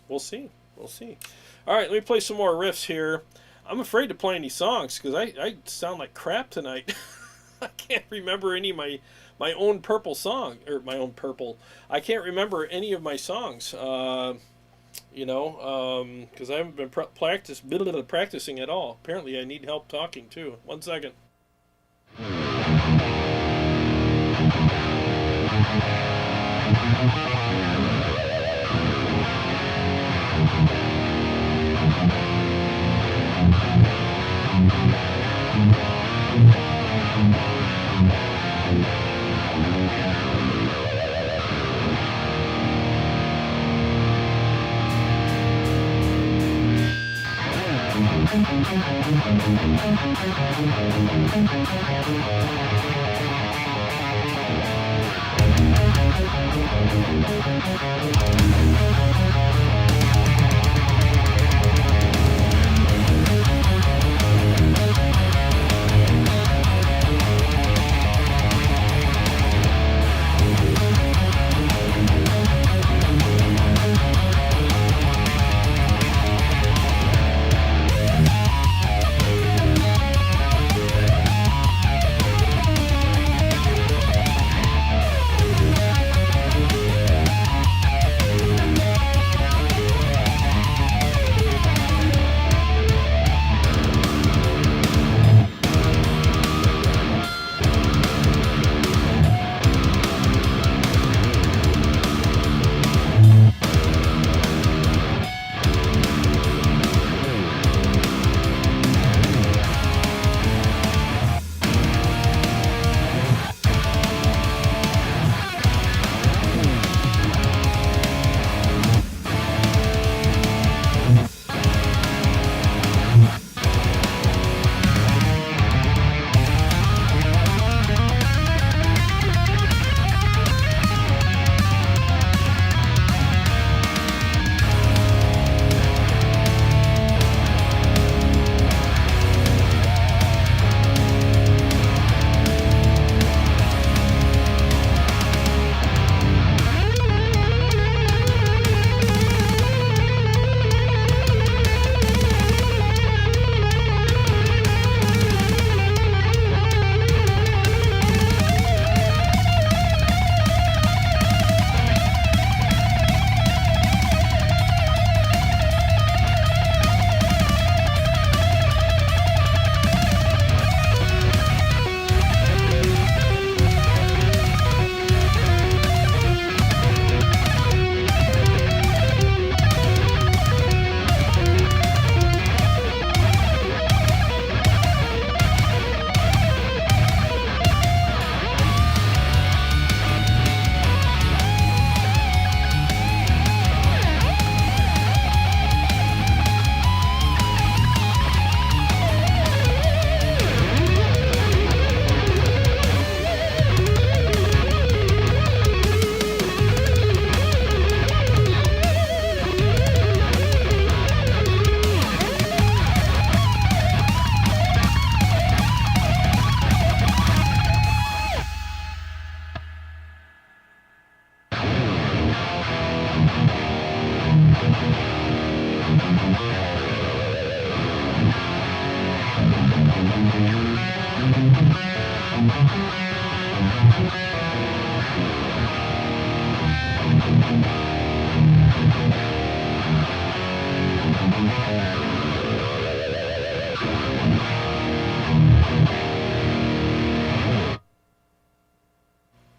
we'll see. We'll see. All right, let me play some more riffs here. I'm afraid to play any songs because I sound like crap tonight. I can't remember any of my own purple song, or my own purple. I can't remember any of my songs, you know, because I haven't been practicing at all. Apparently I need help talking too. 1 second.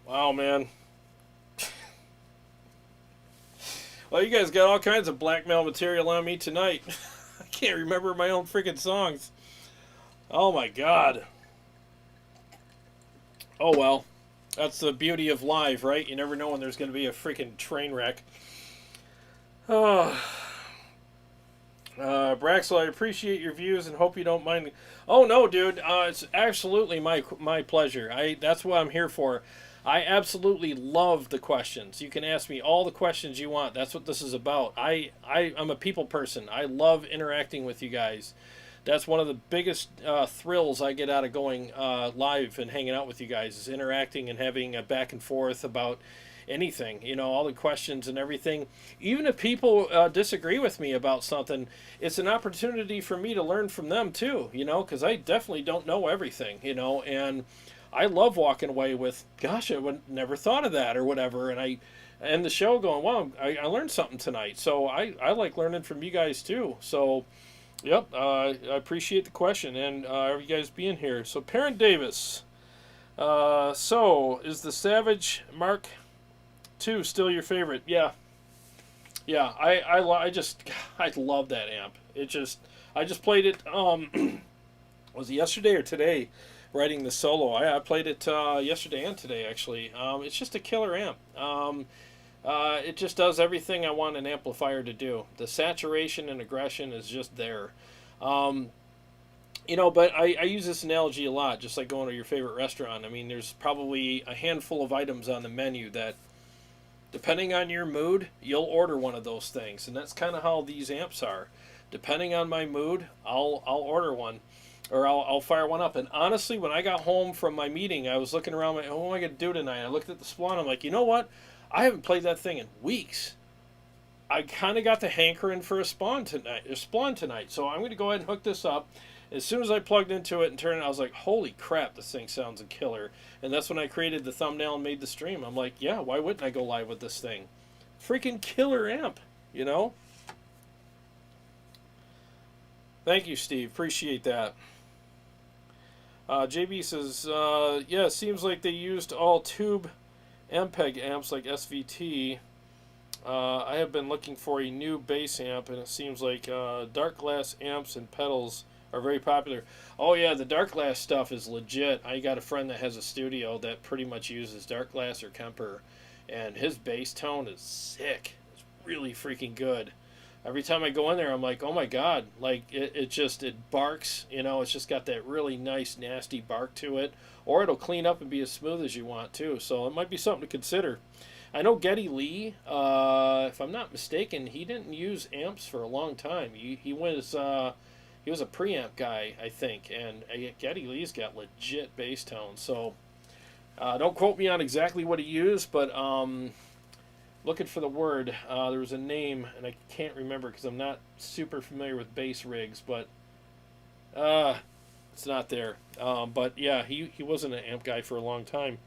Wow, man. Well, you guys got all kinds of blackmail material on me tonight. I can't remember my own freaking songs. Oh my god. Oh well. That's the beauty of live, right? You never know when there's going to be a freaking train wreck. Oh. Braxel, I appreciate your views and hope you don't mind. Oh no, dude. It's absolutely my pleasure. That's what I'm here for. I absolutely love the questions. You can ask me all the questions you want. That's what this is about. I'm a people person. I love interacting with you guys. That's one of the biggest thrills I get out of going live and hanging out with you guys, is interacting and having a back and forth about anything, you know, all the questions and everything. Even if people disagree with me about something, it's an opportunity for me to learn from them too, you know, because I definitely don't know everything, you know, and I love walking away with, gosh, I would never thought of that or whatever, and I end the show going, wow, I learned something tonight. So I like learning from you guys too. So yep, I appreciate the question and you guys being here. So Parent Davis, so is the Savage Mark 2 still your favorite. Yeah. Yeah, I just I love that amp. I just played it was it yesterday or today writing the solo. I played it yesterday and today actually. It's just a killer amp. It just does everything I want an amplifier to do. The saturation and aggression is just there. But I use this analogy a lot, just like going to your favorite restaurant. I mean, there's probably a handful of items on the menu that, depending on your mood, you'll order one of those things. And that's kind of how these amps are. Depending on my mood, I'll order one. Or I'll fire one up. And honestly, when I got home from my meeting, I was looking around, what am I going to do tonight? I looked at the Splawn, I'm like, you know what? I haven't played that thing in weeks. I kind of got the hankering for a Splawn tonight. So I'm going to go ahead and hook this up. As soon as I plugged into it and turned it, I was like, holy crap, this thing sounds a killer. And that's when I created the thumbnail and made the stream. I'm like, yeah, why wouldn't I go live with this thing? Freaking killer amp, you know? Thank you, Steve. Appreciate that. JB says, yeah, it seems like they used all tube MPEG amps like SVT. I have been looking for a new bass amp, and it seems like dark glass amps and pedals are very popular. Oh yeah, the dark glass stuff is legit. I got a friend that has a studio that pretty much uses dark glass or Kemper, and his bass tone is sick. It's really freaking good. Every time I go in there, I'm like, oh my god, like it barks, it's just got that really nice nasty bark to it, or it'll clean up and be as smooth as you want too. So it might be something to consider. I know Geddy Lee, if I'm not mistaken, he didn't use amps for a long time. He was a preamp guy, I think, and Geddy Lee's got legit bass tones. So don't quote me on exactly what he used, but looking for the word, there was a name, and I can't remember because I'm not super familiar with bass rigs, but it's not there. But yeah, he wasn't an amp guy for a long time.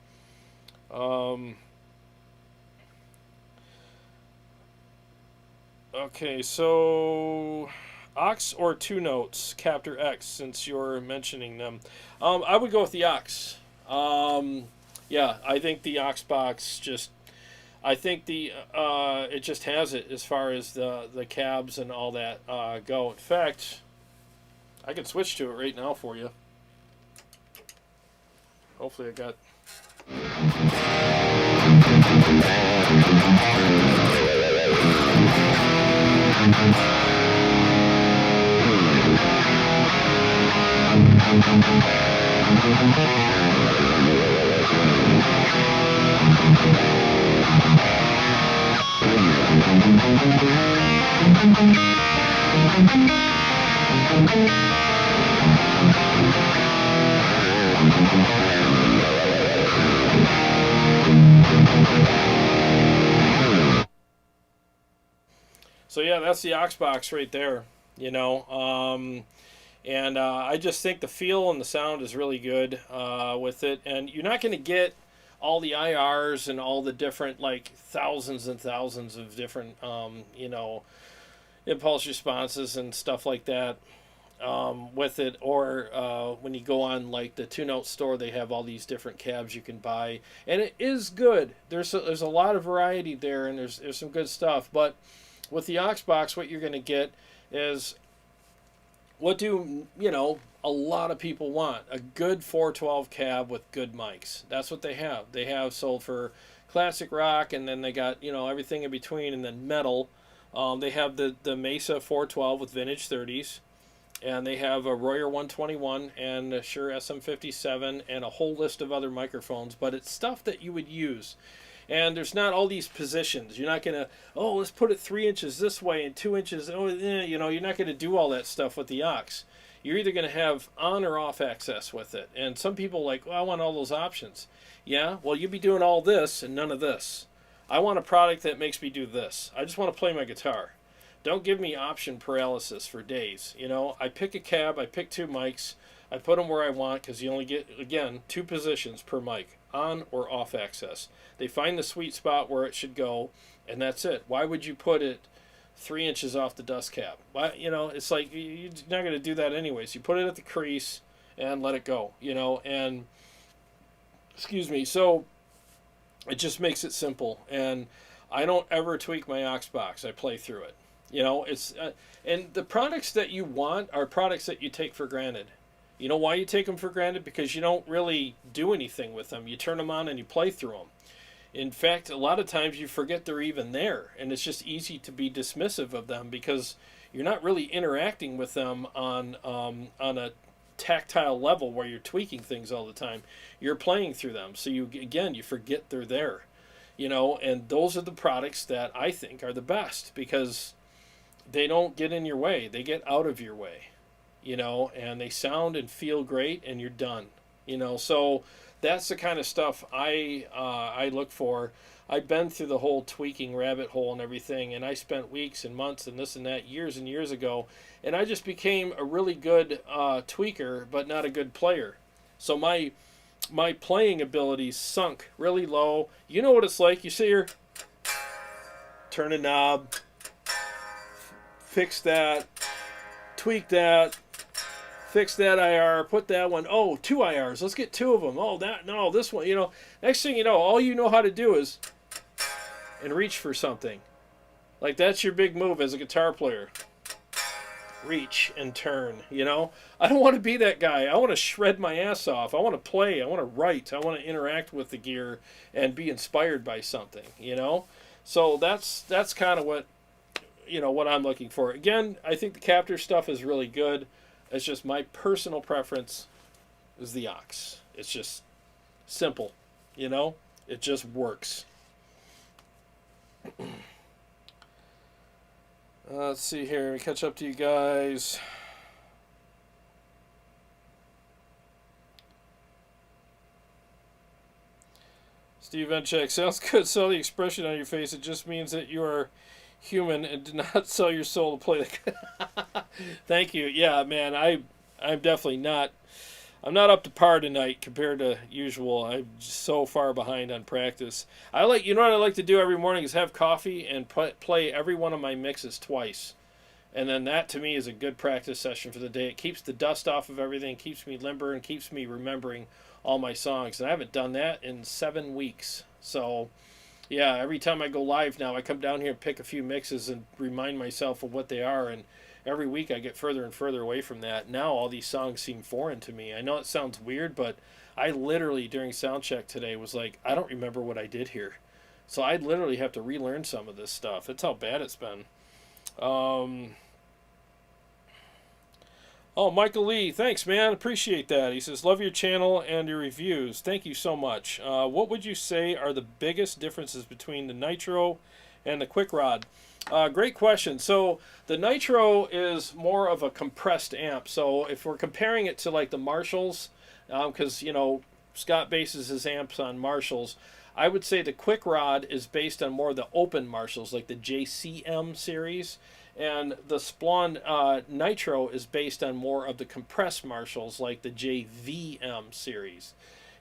Okay, so aux or 2 notes, Captor X, since you're mentioning them. I would go with the aux. Yeah, I think the aux box I think it just has it as far as the cabs and all that go. In fact, I can switch to it right now for you. Hopefully I got... So yeah, that's the aux box right there, and I just think the feel and the sound is really good with it, and you're not going to get all the IRs and all the different, like, thousands and thousands of different impulse responses and stuff like that with it, or when you go on like the 2-note store, they have all these different cabs you can buy, and it is good. There's a lot of variety there, and there's some good stuff. But with the aux box, what you're going to get is what do a lot of people want: a good 412 cab with good mics. That's what they have. They have sold for classic rock, and then they got everything in between, and then metal. They have the Mesa 412 with vintage 30s, and they have a Royer 121 and a Shure SM57 and a whole list of other microphones. But it's stuff that you would use. And there's not all these positions. You're not going to, let's put it 3 inches this way and 2 inches. You're not going to do all that stuff with the aux. You're either going to have on or off access with it. And some people like, I want all those options. Yeah, well, you'll be doing all this and none of this. I want a product that makes me do this. I just want to play my guitar. Don't give me option paralysis for days. I pick a cab, I pick 2 mics, I put them where I want, because you only get, again, 2 positions per mic, on or off access. They find the sweet spot where it should go, and that's it. Why would you put it 3 inches off the dust cap? Why, it's like, you're not going to do that anyways. You put it at the crease and let it go, and excuse me. So It just makes it simple, and I don't ever tweak my aux box. I play through it. You know, it's and the products that you want are products that you take for granted. You know why you take them for granted? Because you don't really do anything with them. You turn them on and you play through them. In fact, a lot of times you forget they're even there, and it's just easy to be dismissive of them because you're not really interacting with them on a tactile level where you're tweaking things all the time. You're playing through them, so you forget they're there, you know. And those are the products that I think are the best because they don't get in your way; they get out of your way, you know, and they sound and feel great, and you're done, you know. So that's the kind of stuff I look for. I've been through the whole tweaking rabbit hole and everything, and I spent weeks and months and this and that years and years ago, and I just became a really good tweaker, but not a good player. So my playing abilities sunk really low. You know what it's like. You sit here, turn a knob, fix that, tweak that, fix that IR, put that one. Oh, 2 IRs. Let's get 2 of them. Oh, this one. You know, next thing you know, all you know how to do is and reach for something. Like that's your big move as a guitar player. Reach and turn, you know? I don't want to be that guy. I want to shred my ass off. I want to play. I want to write. I want to interact with the gear and be inspired by something, you know? So that's kind of what, you know, what I'm looking for. Again, I think the captor stuff is really good. It's just my personal preference is the aux. It's just simple, you know? It just works. Let's see here. Let me catch up to you guys. Steve Venchek, sounds good. Sell the expression on your face. It just means that you are human and do not sell your soul to play the. Thank you. Yeah, man. I'm definitely not. I'm not up to par tonight compared to usual. I'm just so far behind on practice. You know what I like to do every morning is have coffee and play every one of my mixes twice. And then that to me is a good practice session for the day. It keeps the dust off of everything, keeps me limber, and keeps me remembering all my songs. And I haven't done that in 7 weeks. So, yeah, every time I go live now, I come down here and pick a few mixes and remind myself of what they are. And every week I get further and further away from that. Now all these songs seem foreign to me. I know it sounds weird, but I literally during sound check today was like, I don't remember what I did here. So I literally have to relearn some of this stuff. That's how bad it's been. Oh, Michael Lee, thanks, man. Appreciate that. He says, love your channel and your reviews. Thank you so much. What would you say are the biggest differences between the Nitro and the Quick Rod? Great question. So the Nitro is more of a compressed amp. So if we're comparing it to like the Marshalls, because, you know, Scott bases his amps on Marshalls, I would say the Quick Rod is based on more of the open Marshalls, like the JCM series. And the Splawn Nitro is based on more of the compressed Marshalls, like the JVM series.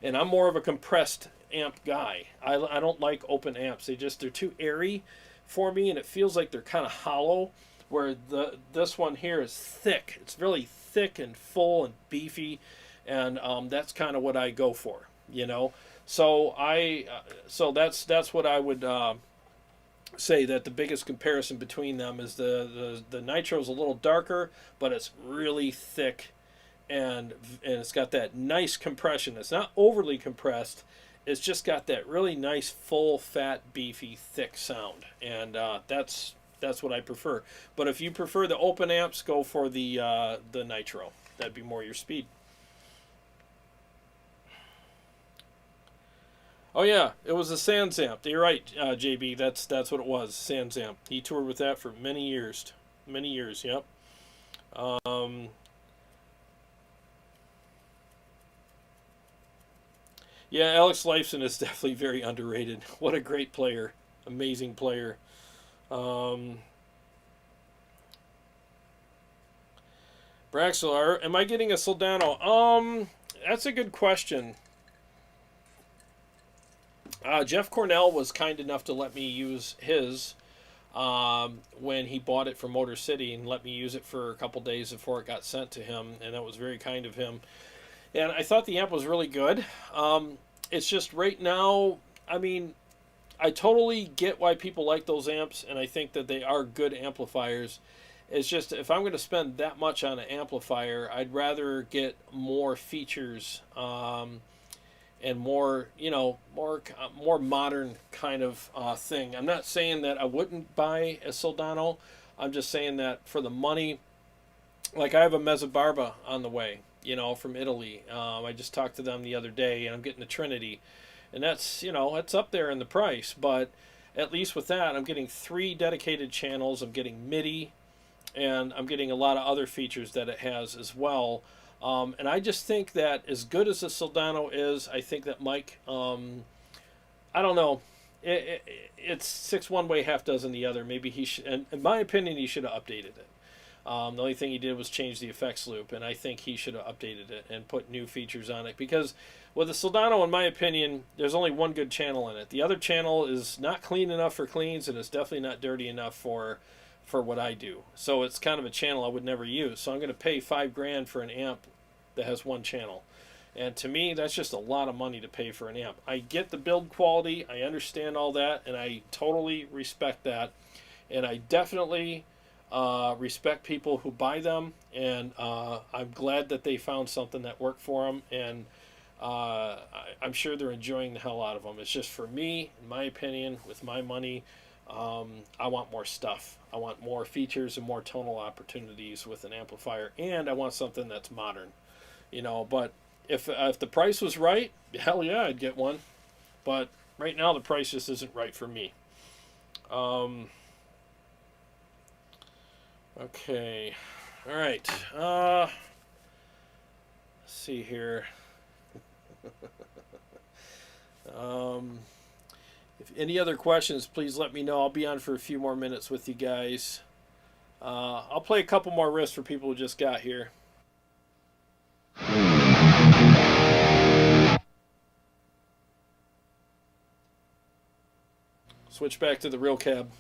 And I'm more of a compressed amp guy. I don't like open amps. They're too airy for me, and it feels like they're kind of hollow, where this one here is thick. It's really thick and full and beefy, and that's kind of what I go for, you know. So that's what I would say, that the biggest comparison between them is the Nitro's a little darker, but it's really thick, and it's got that nice compression. It's not overly compressed. It's just got that really nice, full, fat, beefy, thick sound, and that's what I prefer. But if you prefer the open amps, go for the Nitro. That'd be more your speed. Oh yeah, it was a Sans amp. You're right, JB. That's what it was. Sans amp. He toured with that for many years. Many years. Yep. Yeah, Alex Lifeson is definitely very underrated. What a great player. Amazing player. Braxel, am I getting a Soldano? That's a good question. Jeff Cornell was kind enough to let me use his when he bought it from Motor City, and let me use it for a couple days before it got sent to him, and that was very kind of him. And I thought the amp was really good. It's just right now I mean, I totally get why people like those amps, and I think that they are good amplifiers. It's just, if I'm going to spend that much on an amplifier, I'd rather get more features, and more, more modern kind of thing. I'm not saying that I wouldn't buy a Soldano. I'm just saying that for the money, like I have a Mezzabarba on the way, from Italy. I just talked to them the other day, and I'm getting the Trinity, and that's, it's up there in the price, but at least with that, I'm getting 3 dedicated channels. I'm getting MIDI, and I'm getting a lot of other features that it has as well. And I just think that as good as the Soldano is, I think that Mike, I don't know, it's 6 one way, half dozen the other. Maybe he should, and in my opinion, he should have updated it. The only thing he did was change the effects loop, and I think he should have updated it and put new features on it. Because with the Soldano, in my opinion, there's only one good channel in it. The other channel is not clean enough for cleans, and it's definitely not dirty enough for what I do. So it's kind of a channel I would never use. So I'm going to pay $5,000 for an amp that has one channel. And to me, that's just a lot of money to pay for an amp. I get the build quality, I understand all that, and I totally respect that. And I definitely respect people who buy them, and I'm glad that they found something that worked for them, and I'm sure they're enjoying the hell out of them. It's just, for me, in my opinion, with my money, I want more stuff. I want more features and more tonal opportunities with an amplifier, and I want something that's modern. But if the price was right, hell yeah, I'd get one. But right now, the price just isn't right for me. Okay. All right. Let's see here. If any other questions, please let me know. I'll be on for a few more minutes with you guys. I'll play a couple more riffs for people who just got here. Switch back to the real cab.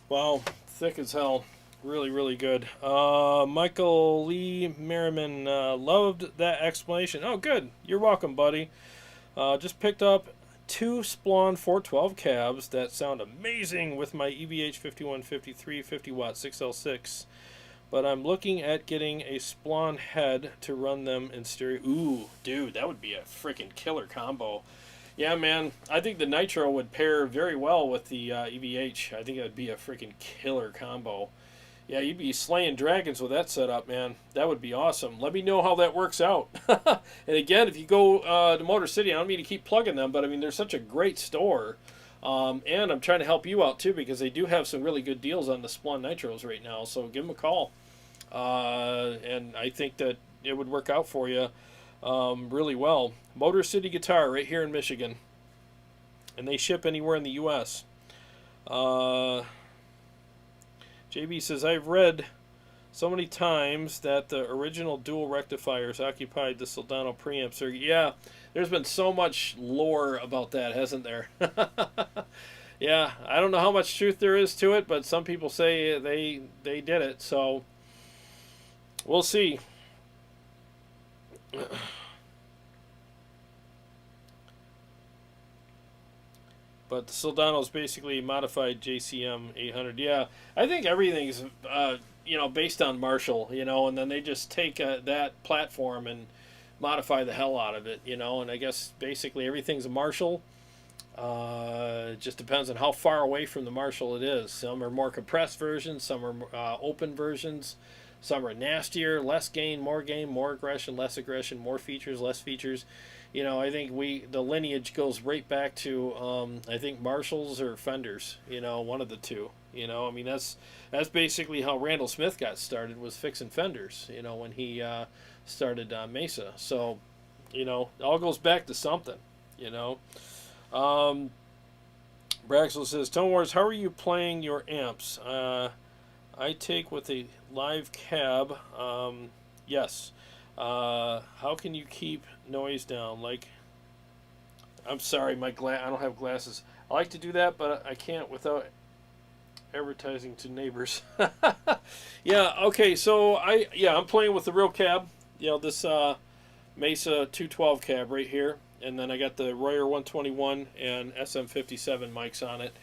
Wow, thick as hell. Really, really good. Michael Lee Merriman loved that explanation. Oh, good. You're welcome, buddy. Just picked up 2 Splawn 412 cabs that sound amazing with my EVH 5153 50 watt 6L6. But I'm looking at getting a Splawn head to run them in stereo. Ooh, dude, that would be a freaking killer combo. Yeah, man, I think the Nitro would pair very well with the EVH. I think it would be a freaking killer combo. Yeah, you'd be slaying dragons with that setup, man. That would be awesome. Let me know how that works out. And again, if you go to Motor City, I don't mean to keep plugging them, but I mean, they're such a great store. And I'm trying to help you out, too, because they do have some really good deals on the Splawn Nitros right now. So give them a call. And I think that it would work out for you really well. Motor City Guitar right here in Michigan. And they ship anywhere in the U.S. JB says, I've read so many times that the original dual rectifiers occupied the Soldano preamp circuit. Yeah, there's been so much lore about that, hasn't there? Yeah, I don't know how much truth there is to it, but some people say they did it, so we'll see. But the Soldano's basically modified JCM 800. Yeah, I think everything's based on Marshall, and then they just take that platform and modify the hell out of it, and I guess basically everything's a Marshall. It just depends on how far away from the Marshall it is. Some are more compressed versions, some are open versions, some are nastier, less gain, more aggression, less aggression, more features, less features. I think the lineage goes right back to I think Marshalls or Fenders, one of the two. I mean that's basically how Randall Smith got started, was fixing Fenders, when he started Mesa. So, it all goes back to something, Braxel says, Tone Wars, how are you playing your amps? I take with a live cab. Yes. How can you keep noise down? I'm sorry, I don't have glasses. I like to do that, but I can't without advertising to neighbors. Yeah. Okay. So I'm playing with the real cab. This Mesa 212 cab right here, and then I got the Royer 121 and SM57 mics on it.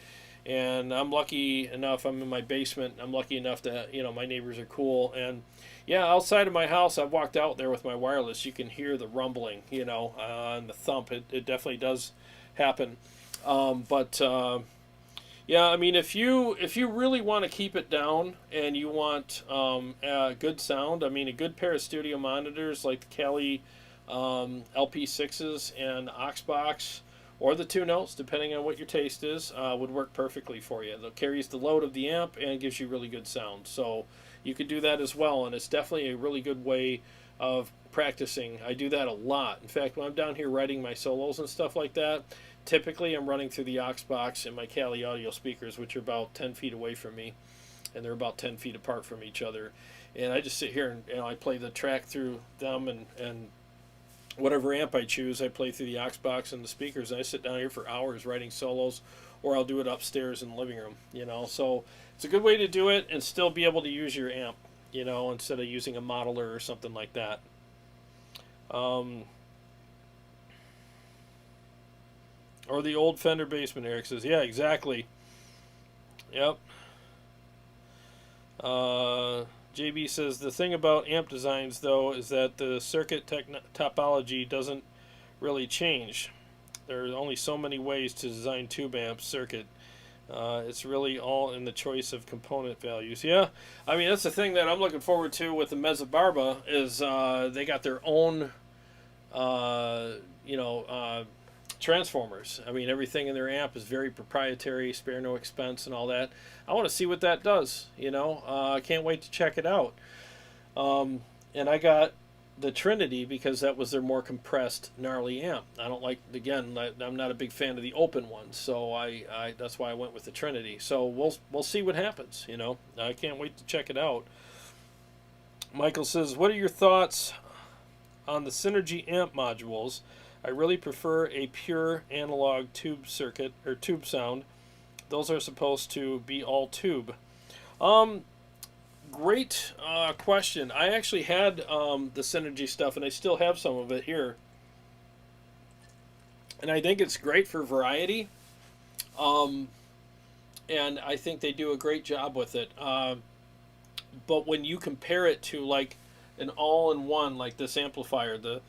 And I'm lucky enough, I'm in my basement, I'm lucky enough that, my neighbors are cool. And yeah, outside of my house, I've walked out there with my wireless, you can hear the rumbling, and the thump. It definitely does happen. Yeah, I mean, if you really want to keep it down and you want good sound, I mean, a good pair of studio monitors like the Cali LP6s and Oxbox, or the 2 notes, depending on what your taste is, would work perfectly for you. It carries the load of the amp and gives you really good sound. So you could do that as well, and it's definitely a really good way of practicing. I do that a lot. In fact, when I'm down here writing my solos and stuff like that, typically I'm running through the Oxbox and my Cali audio speakers, which are about 10 feet away from me, and they're about 10 feet apart from each other. And I just sit here and I play the track through them, and whatever amp I choose, I play through the Oxbox and the speakers, and I sit down here for hours writing solos, or I'll do it upstairs in the living room, So it's a good way to do it and still be able to use your amp, instead of using a modeler or something like that. Or the old Fender basement, Eric says. Yeah, exactly. Yep. JB says, the thing about amp designs, though, is that the circuit topology doesn't really change. There are only so many ways to design tube amp circuit. It's really all in the choice of component values. Yeah, I mean, that's the thing that I'm looking forward to with the Mesa Barba is they got their own, transformers. I mean, everything in their amp is very proprietary, spare no expense and all that. I want to see what that does, I can't wait to check it out. And I got the Trinity because that was their more compressed, gnarly amp. I don't like, again, I'm not a big fan of the open ones, so I that's why I went with the Trinity. So we'll see what happens, I can't wait to check it out. Michael says, what are your thoughts on the Synergy amp modules? I really prefer a pure analog tube circuit, or tube sound. Those are supposed to be all tube. Great question. I actually had the Synergy stuff, and I still have some of it here. And I think it's great for variety. And I think they do a great job with it. But when you compare it to like an all-in-one, like this amplifier, the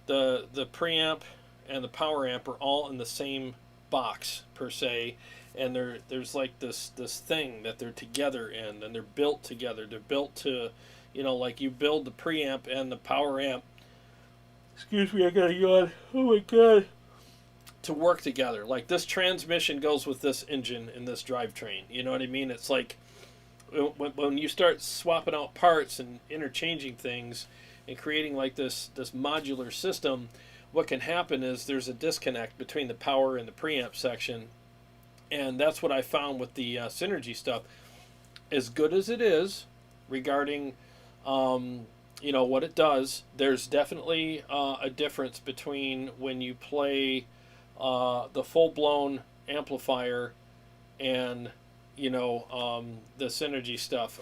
preamp and the power amp are all in the same box per se, and there's like this thing that they're together in, and they're built together. They're built to, like you build the preamp and the power amp. Excuse me, I gotta yawn. Oh my god. To work together. Like this transmission goes with this engine and this drivetrain. You know what I mean? It's like when you start swapping out parts and interchanging things and creating like this modular system, what can happen is there's a disconnect between the power and the preamp section, and that's what I found with the Synergy stuff. As good as it is regarding you know what it does. There's definitely a difference between when you play the full-blown amplifier and the synergy stuff.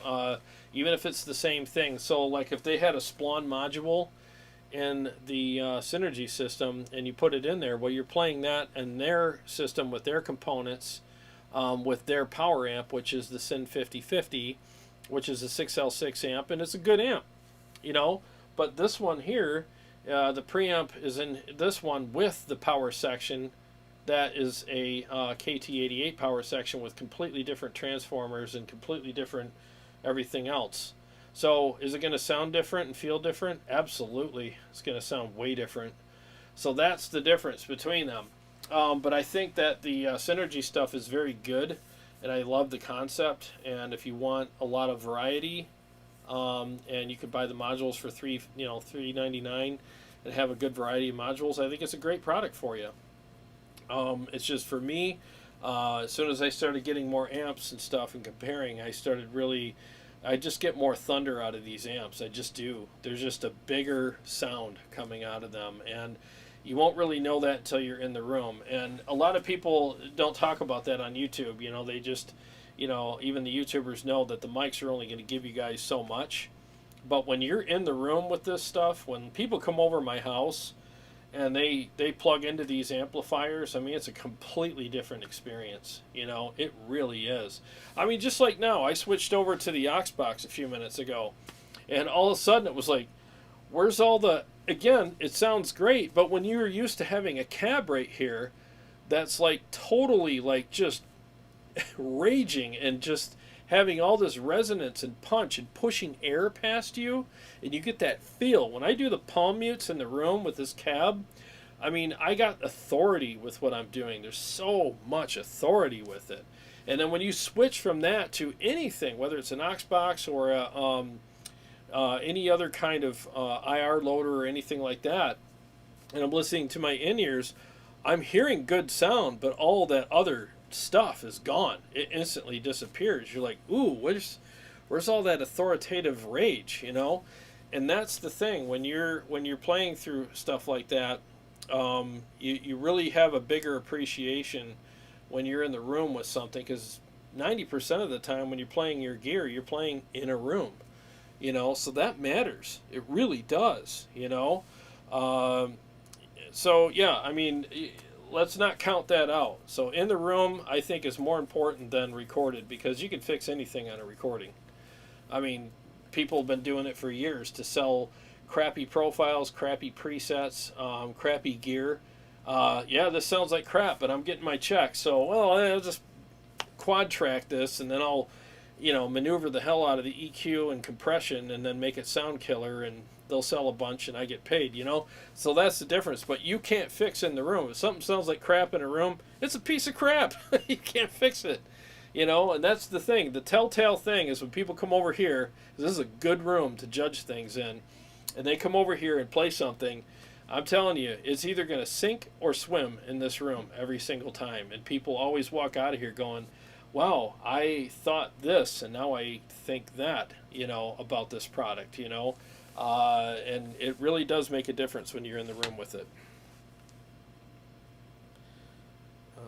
Even if it's the same thing. So like if they had a Splawn module in the synergy system and you put it in there, well, you're playing that in their system with their components, with their power amp, which is the Syn 5050, which is a 6L6 amp, and it's a good amp, But this one here, the preamp is in this one with the power section. That is a KT88 power section with completely different transformers and completely different everything else. So is it going to sound different and feel different? Absolutely. It's going to sound way different. So that's the difference between them. But I think that the synergy stuff is very good, and I love the concept. And if you want a lot of variety, and you could buy the modules for $3.99 and have a good variety of modules, I think it's a great product for you. It's just for me, as soon as I started getting more amps and stuff and comparing, I just get more thunder out of these amps. I just do. There's just a bigger sound coming out of them, and you won't really know that until you're in the room. And a lot of people don't talk about that on YouTube. They just, even the YouTubers know that the mics are only going to give you guys so much. But when you're in the room with this stuff, when people come over my house and they plug into these amplifiers, I mean, it's a completely different experience. It really is. I mean, just like now, I switched over to the aux box a few minutes ago, and all of a sudden it was like, where's all the... Again, it sounds great, but when you're used to having a cab right here that's like totally like just raging and just having all this resonance and punch and pushing air past you, and you get that feel. When I do the palm mutes in the room with this cab, I mean, I got authority with what I'm doing. There's so much authority with it. And then when you switch from that to anything, whether it's an aux box or any other kind of IR loader or anything like that, and I'm listening to my in-ears, I'm hearing good sound, but all that other stuff is gone. It instantly disappears. You're like, ooh, where's all that authoritative rage, And that's the thing, when you're playing through stuff like that, you really have a bigger appreciation when you're in the room with something, because 90% of the time when you're playing your gear, you're playing in a room, so that matters. It really does, so yeah, I mean, let's not count that out. So in the room, I think, is more important than recorded, because you can fix anything on a recording. I mean, people have been doing it for years to sell crappy profiles, crappy presets, crappy gear. Yeah, this sounds like crap, but I'm getting my check. So, well, I'll just quad track this, and then I'll, maneuver the hell out of the EQ and compression, and then make it sound killer, and they'll sell a bunch and I get paid, So that's the difference. But you can't fix in the room. If something sounds like crap in a room, it's a piece of crap. You can't fix it, and that's the thing. The telltale thing is when people come over here, this is a good room to judge things in, and they come over here and play something, I'm telling you, it's either going to sink or swim in this room every single time. And people always walk out of here going, wow, I thought this, and now I think that, about this product, and it really does make a difference when you're in the room with it.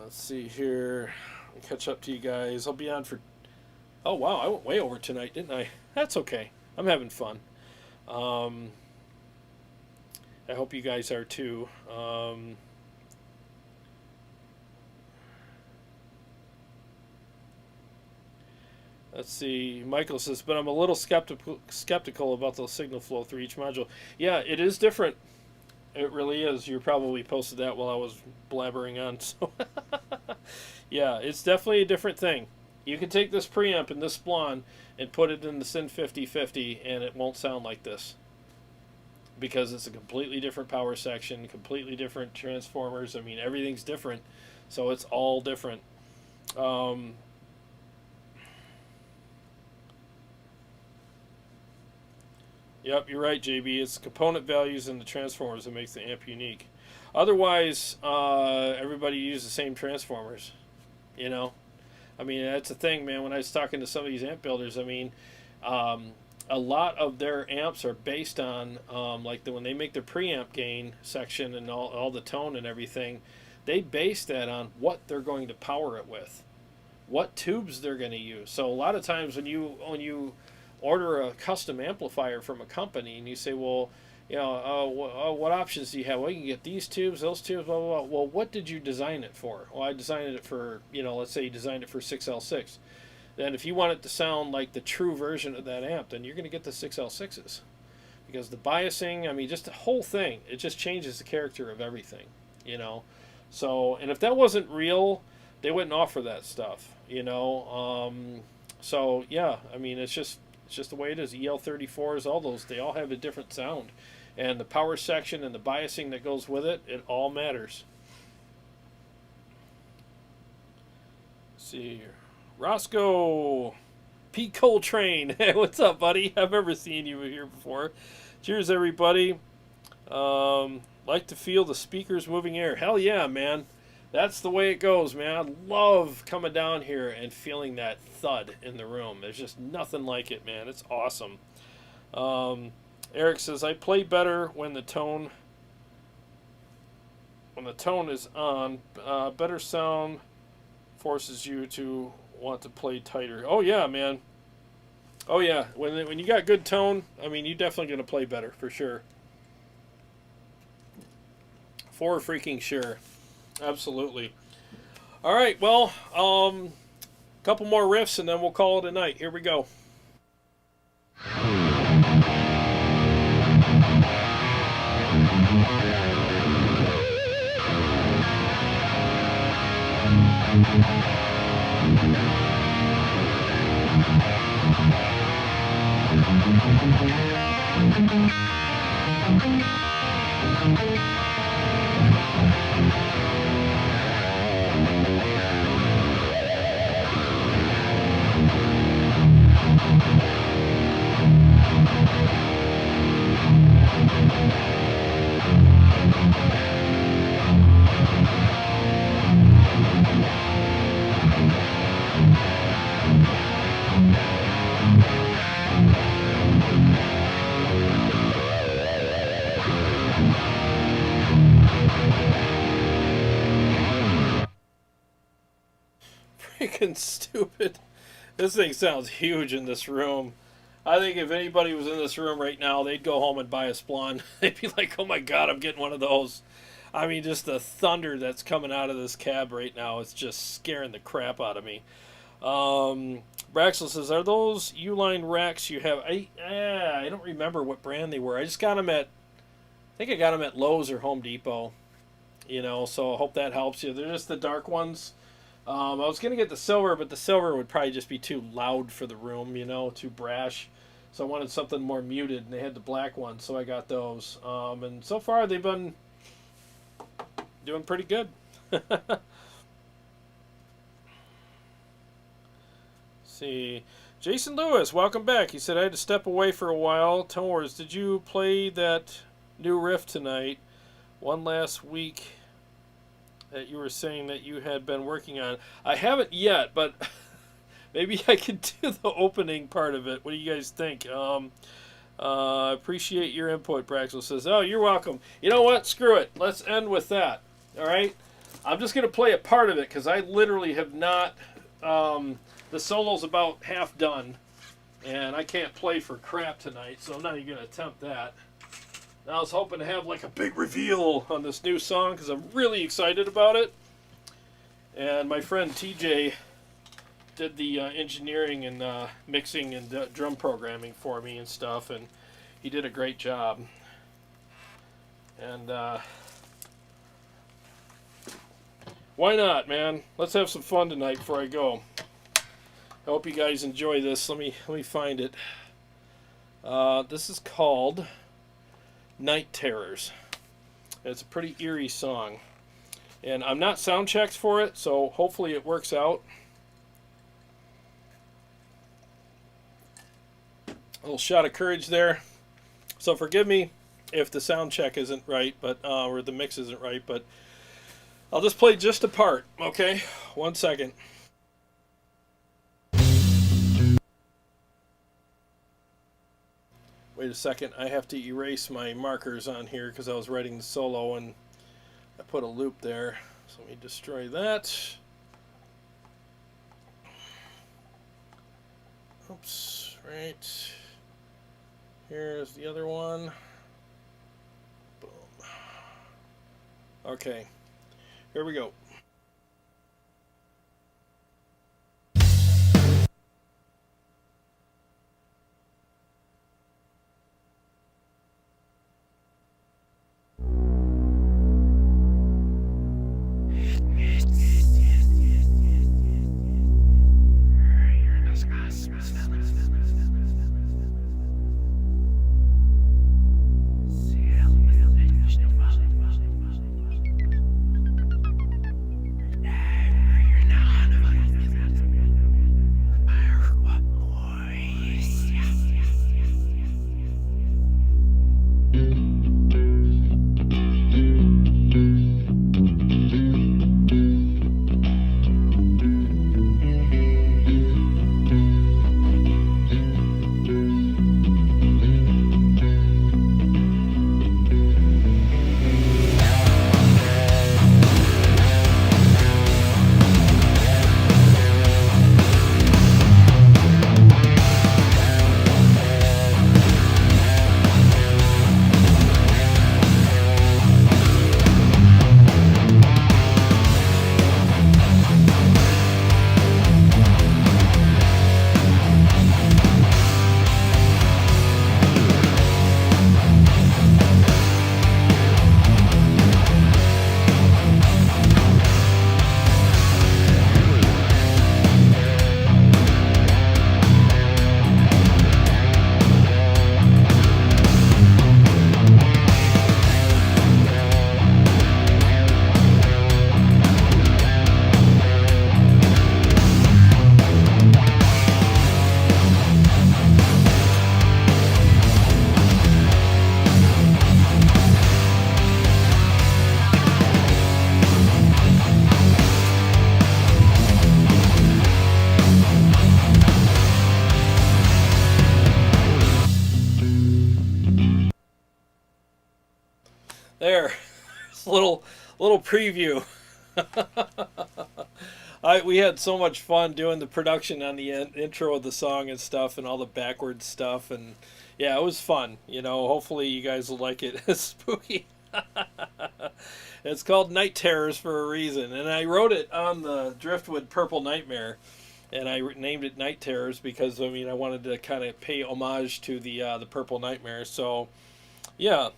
Let's see here. I'll catch up to you guys. I'll be on for... Oh, wow, I went way over tonight, didn't I? That's okay. I'm having fun. I hope you guys are too. Let's see. Michael says, but I'm a little skeptical about the signal flow through each module. Yeah, it is different. It really is. You probably posted that while I was blabbering on. So yeah, it's definitely a different thing. You can take this preamp and this Splawn and put it in the Syn 5050, and it won't sound like this, because it's a completely different power section, completely different transformers. I mean, everything's different, so it's all different. Yep, you're right, JB. It's component values and the transformers that makes the amp unique. Otherwise, everybody uses the same transformers, I mean, that's the thing, man. When I was talking to some of these amp builders, I mean, a lot of their amps are based on when they make their preamp gain section and all the tone and everything, they base that on what they're going to power it with, what tubes they're going to use. So a lot of times when you order a custom amplifier from a company and you say, well, what options do you have? Well, you can get these tubes, those tubes, blah, blah, blah. Well, what did you design it for? Well, I designed it for, let's say you designed it for 6L6. Then if you want it to sound like the true version of that amp, then you're going to get the 6L6s. Because the biasing, I mean, just the whole thing, it just changes the character of everything, So, and if that wasn't real, they wouldn't offer that stuff, So, yeah, I mean, it's just the way it is. EL34s, all those, they all have a different sound. And the power section and the biasing that goes with it, it all matters. Let's see here. Roscoe P. Coltrane. Hey, what's up, buddy? I've never seen you here before. Cheers, everybody. Like to feel the speakers moving air. Hell yeah, man. That's the way it goes, man. I love coming down here and feeling that thud in the room. There's just nothing like it, man. It's awesome. Eric says, I play better when the tone is on. Better sound forces you to want to play tighter. Oh yeah, man. Oh yeah. When you got good tone, I mean, you're definitely going to play better for sure. For freaking sure. Absolutely. All right, well, couple more riffs and then we'll call it a night. Here we go. Freaking stupid. This thing sounds huge in this room. I think if anybody was in this room right now, they'd go home and buy a Splawn. They'd be like, oh my god, I'm getting one of those. I mean, just the thunder that's coming out of this cab right now, it's just scaring the crap out of me. Braxel says, are those U-line racks you have? I don't remember what brand they were. I just got them I think I got them at Lowe's or Home Depot. So I hope that helps you. They're just the dark ones. I was going to get the silver, but the silver would probably just be too loud for the room, too brash. So I wanted something more muted, and they had the black ones, so I got those. And so far, they've been doing pretty good. See. Jason Lewis, welcome back. He said, I had to step away for a while. Tone Wars, did you play that new riff tonight? One last week that you were saying that you had been working on. I haven't yet, but maybe I could do the opening part of it. What do you guys think? Appreciate your input, Braxel says. Oh, you're welcome. You know what? Screw it. Let's end with that. All right? I'm just going to play a part of it because I literally have not... the solo's about half done, and I can't play for crap tonight, so I'm not even going to attempt that. I was hoping to have like a big reveal on this new song because I'm really excited about it. And my friend TJ did the engineering and mixing and drum programming for me and stuff, and he did a great job. And why not, man? Let's have some fun tonight before I go. I hope you guys enjoy this. Let me find it. This is called Night Terrors. It's a pretty eerie song. And I'm not sound checked for it, so hopefully it works out. A little shot of courage there. So forgive me if the sound check isn't right, but or the mix isn't right, but I'll just play just a part, okay? 1 second. Wait a second, I have to erase my markers on here because I was writing the solo and I put a loop there. So let me destroy that. Oops, right. Here's the other one. Boom. Okay, here we go. There, it's a little preview. We had so much fun doing the production on the intro of the song and stuff, and all the backwards stuff, and yeah, it was fun. You know, hopefully you guys will like it. It's spooky. It's called Night Terrors for a reason, and I wrote it on the Driftwood Purple Nightmare, and I named it Night Terrors because I mean I wanted to kind of pay homage to the Purple Nightmare. So yeah.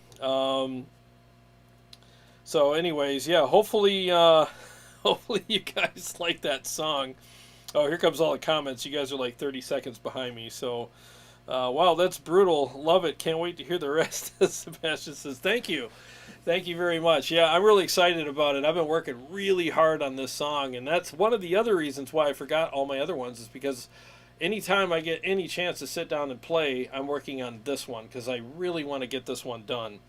So anyways, yeah, hopefully hopefully you guys like that song. Oh, here comes all the comments. You guys are like 30 seconds behind me. So, wow, that's brutal. Love it. Can't wait to hear the rest. Sebastian says, thank you. Thank you very much. Yeah, I'm really excited about it. I've been working really hard on this song, and that's one of the other reasons why I forgot all my other ones is because anytime I get any chance to sit down and play, I'm working on this one because I really want to get this one done.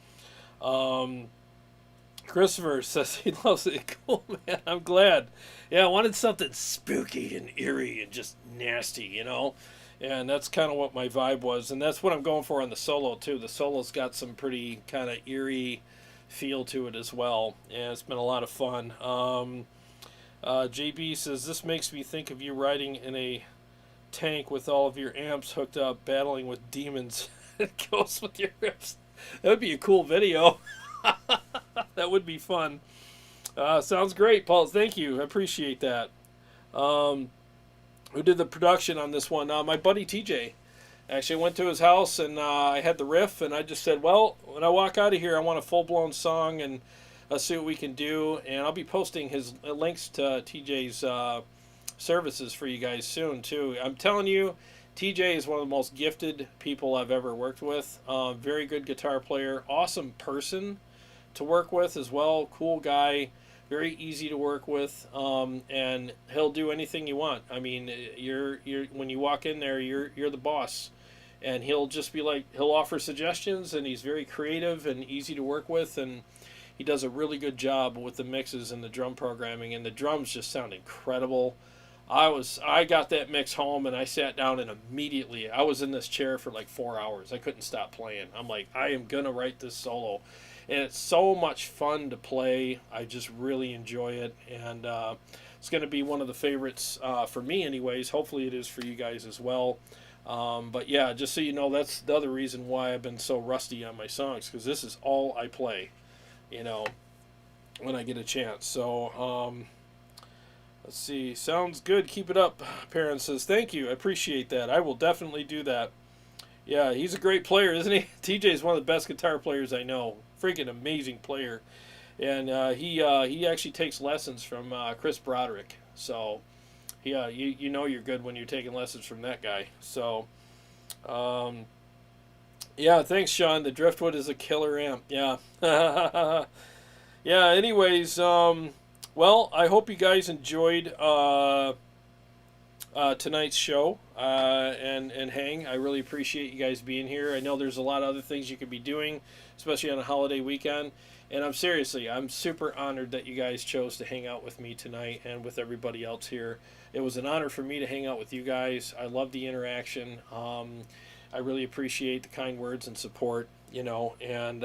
Christopher says he loves it. Cool, man. I'm glad. Yeah, I wanted something spooky and eerie and just nasty, you know? And that's kind of what my vibe was. And that's what I'm going for on the solo, too. The solo's got some pretty kind of eerie feel to it as well. And it's been a lot of fun. JB says, this makes me think of you riding in a tank with all of your amps hooked up, battling with demons. It goes with your riffs. That would be a cool video. That would be fun. Sounds great, Paul. Thank you. I appreciate that. Who did the production on this one? My buddy TJ. Actually, I went to his house and I had the riff, and I just said, well, when I walk out of here, I want a full-blown song, and let's see what we can do. And I'll be posting his links to TJ's services for you guys soon, too. I'm telling you, TJ is one of the most gifted people I've ever worked with. Very good guitar player, awesome person to work with as well. Cool guy, very easy to work with, and he'll do anything you want. I mean, you're when you walk in there, you're the boss, and he'll just be like, he'll offer suggestions, and he's very creative and easy to work with, and he does a really good job with the mixes and the drum programming, and the drums just sound incredible. I got that mix home and I sat down and immediately I was in this chair for like 4 hours. I couldn't stop playing. I'm like, I am gonna write this solo, and it's so much fun to play. I just really enjoy it, and it's gonna be one of the favorites for me, anyways. Hopefully, it is for you guys as well. But yeah, just so you know, that's the other reason why I've been so rusty on my songs, because this is all I play, you know, when I get a chance. So. Let's see. Sounds good. Keep it up. Perrin says, thank you. I appreciate that. I will definitely do that. Yeah, he's a great player, isn't he? TJ is one of the best guitar players I know. Freaking amazing player. And he actually takes lessons from Chris Broderick. So, yeah, you know you're good when you're taking lessons from that guy. So, yeah, thanks, Sean. The Driftwood is a killer amp. Yeah. Yeah, anyways, well, I hope you guys enjoyed tonight's show and hang. I really appreciate you guys being here. I know there's a lot of other things you could be doing, especially on a holiday weekend. And I'm super honored that you guys chose to hang out with me tonight and with everybody else here. It was an honor for me to hang out with you guys. I love the interaction. I really appreciate the kind words and support, you know, and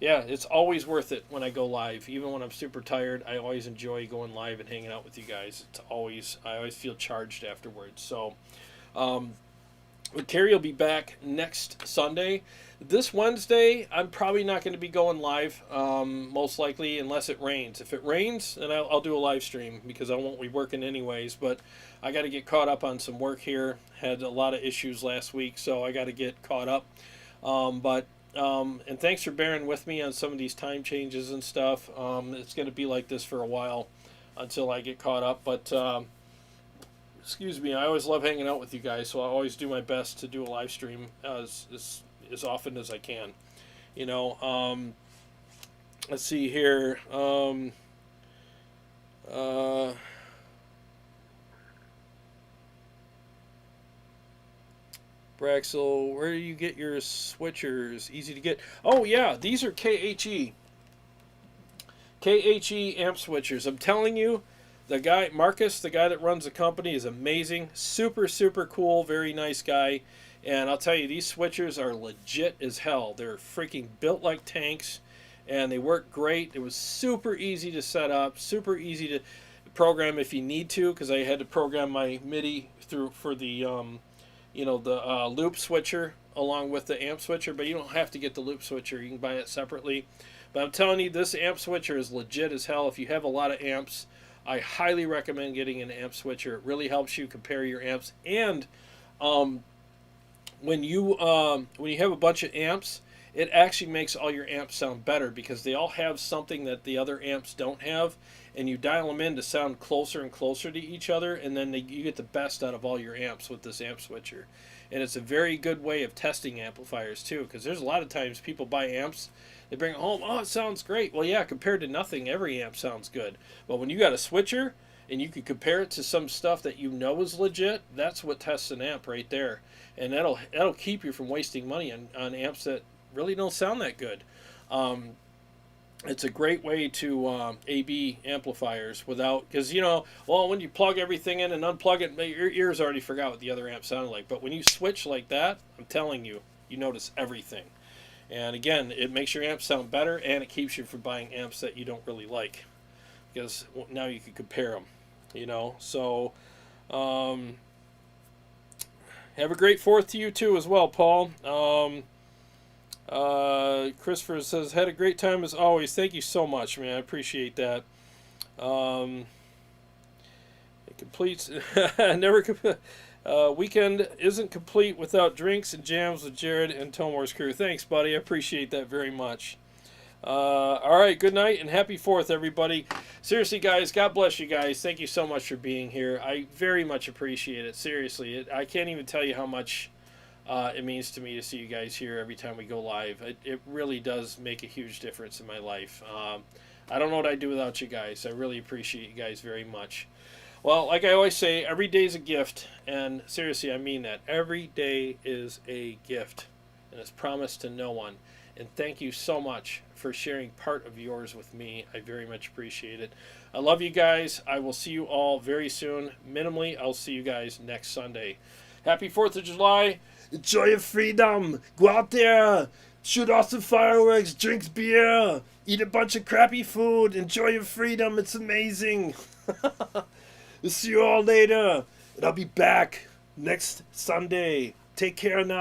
yeah, it's always worth it when I go live. Even when I'm super tired, I always enjoy going live and hanging out with you guys. I always feel charged afterwards. So, Terry will be back next Sunday. This Wednesday, I'm probably not going to be going live, most likely, unless it rains. If it rains, then I'll do a live stream, because I won't be working anyways. But I got to get caught up on some work here. Had a lot of issues last week, so I got to get caught up. And thanks for bearing with me on some of these time changes and stuff. It's going to be like this for a while until I get caught up. But, excuse me, I always love hanging out with you guys, so I always do my best to do a live stream as often as I can. You know, let's see here. Braxel, where do you get your switchers? Easy to get. Oh, yeah, these are KHE. KHE amp switchers. I'm telling you, the guy, Marcus, the guy that runs the company, is amazing. Super, super cool, very nice guy. And I'll tell you, these switchers are legit as hell. They're freaking built like tanks, and they work great. It was super easy to set up, super easy to program if you need to, because I had to program my MIDI through for the you know, the loop switcher along with the amp switcher, but you don't have to get the loop switcher. You can buy it separately. But I'm telling you, this amp switcher is legit as hell. If you have a lot of amps, I highly recommend getting an amp switcher. It really helps you compare your amps. And when you have a bunch of amps, it actually makes all your amps sound better, because they all have something that the other amps don't have, and you dial them in to sound closer and closer to each other, and then you get the best out of all your amps with this amp switcher. And it's a very good way of testing amplifiers too, because there's a lot of times people buy amps, they bring it home, oh, it sounds great. Well, yeah, compared to nothing, every amp sounds good. But when you got a switcher and you can compare it to some stuff that you know is legit, that's what tests an amp right there. And that'll keep you from wasting money on amps that really don't sound that good. It's a great way to A/B amplifiers without, because, you know, well, when you plug everything in and unplug it, your ears already forgot what the other amp sounded like. But when you switch like that, I'm telling you, you notice everything. And again, it makes your amps sound better, and it keeps you from buying amps that you don't really like, because now you can compare them, you know. So, have a great 4th to you too as well, Paul. Christopher says, had a great time as always. Thank you so much, man. I appreciate that. It completes never weekend isn't complete without drinks and jams with Jarrod and Tomore's crew. Thanks, buddy. I appreciate that very much. All right, good night and happy 4th, everybody. Seriously, guys, God bless you guys. Thank you so much for being here. I very much appreciate it. Seriously, I can't even tell you how much it means to me to see you guys here every time we go live. It really does make a huge difference in my life. I don't know what I'd do without you guys. I really appreciate you guys very much. Well, like I always say, every day is a gift, and seriously, I mean that. Every day is a gift, and it's promised to no one. And thank you so much for sharing part of yours with me. I very much appreciate it. I love you guys. I will see you all very soon. Minimally, I'll see you guys next Sunday. Happy 4th of July. Enjoy your freedom. Go out there. Shoot off some fireworks. Drink beer. Eat a bunch of crappy food. Enjoy your freedom. It's amazing. We'll see you all later. And I'll be back next Sunday. Take care now.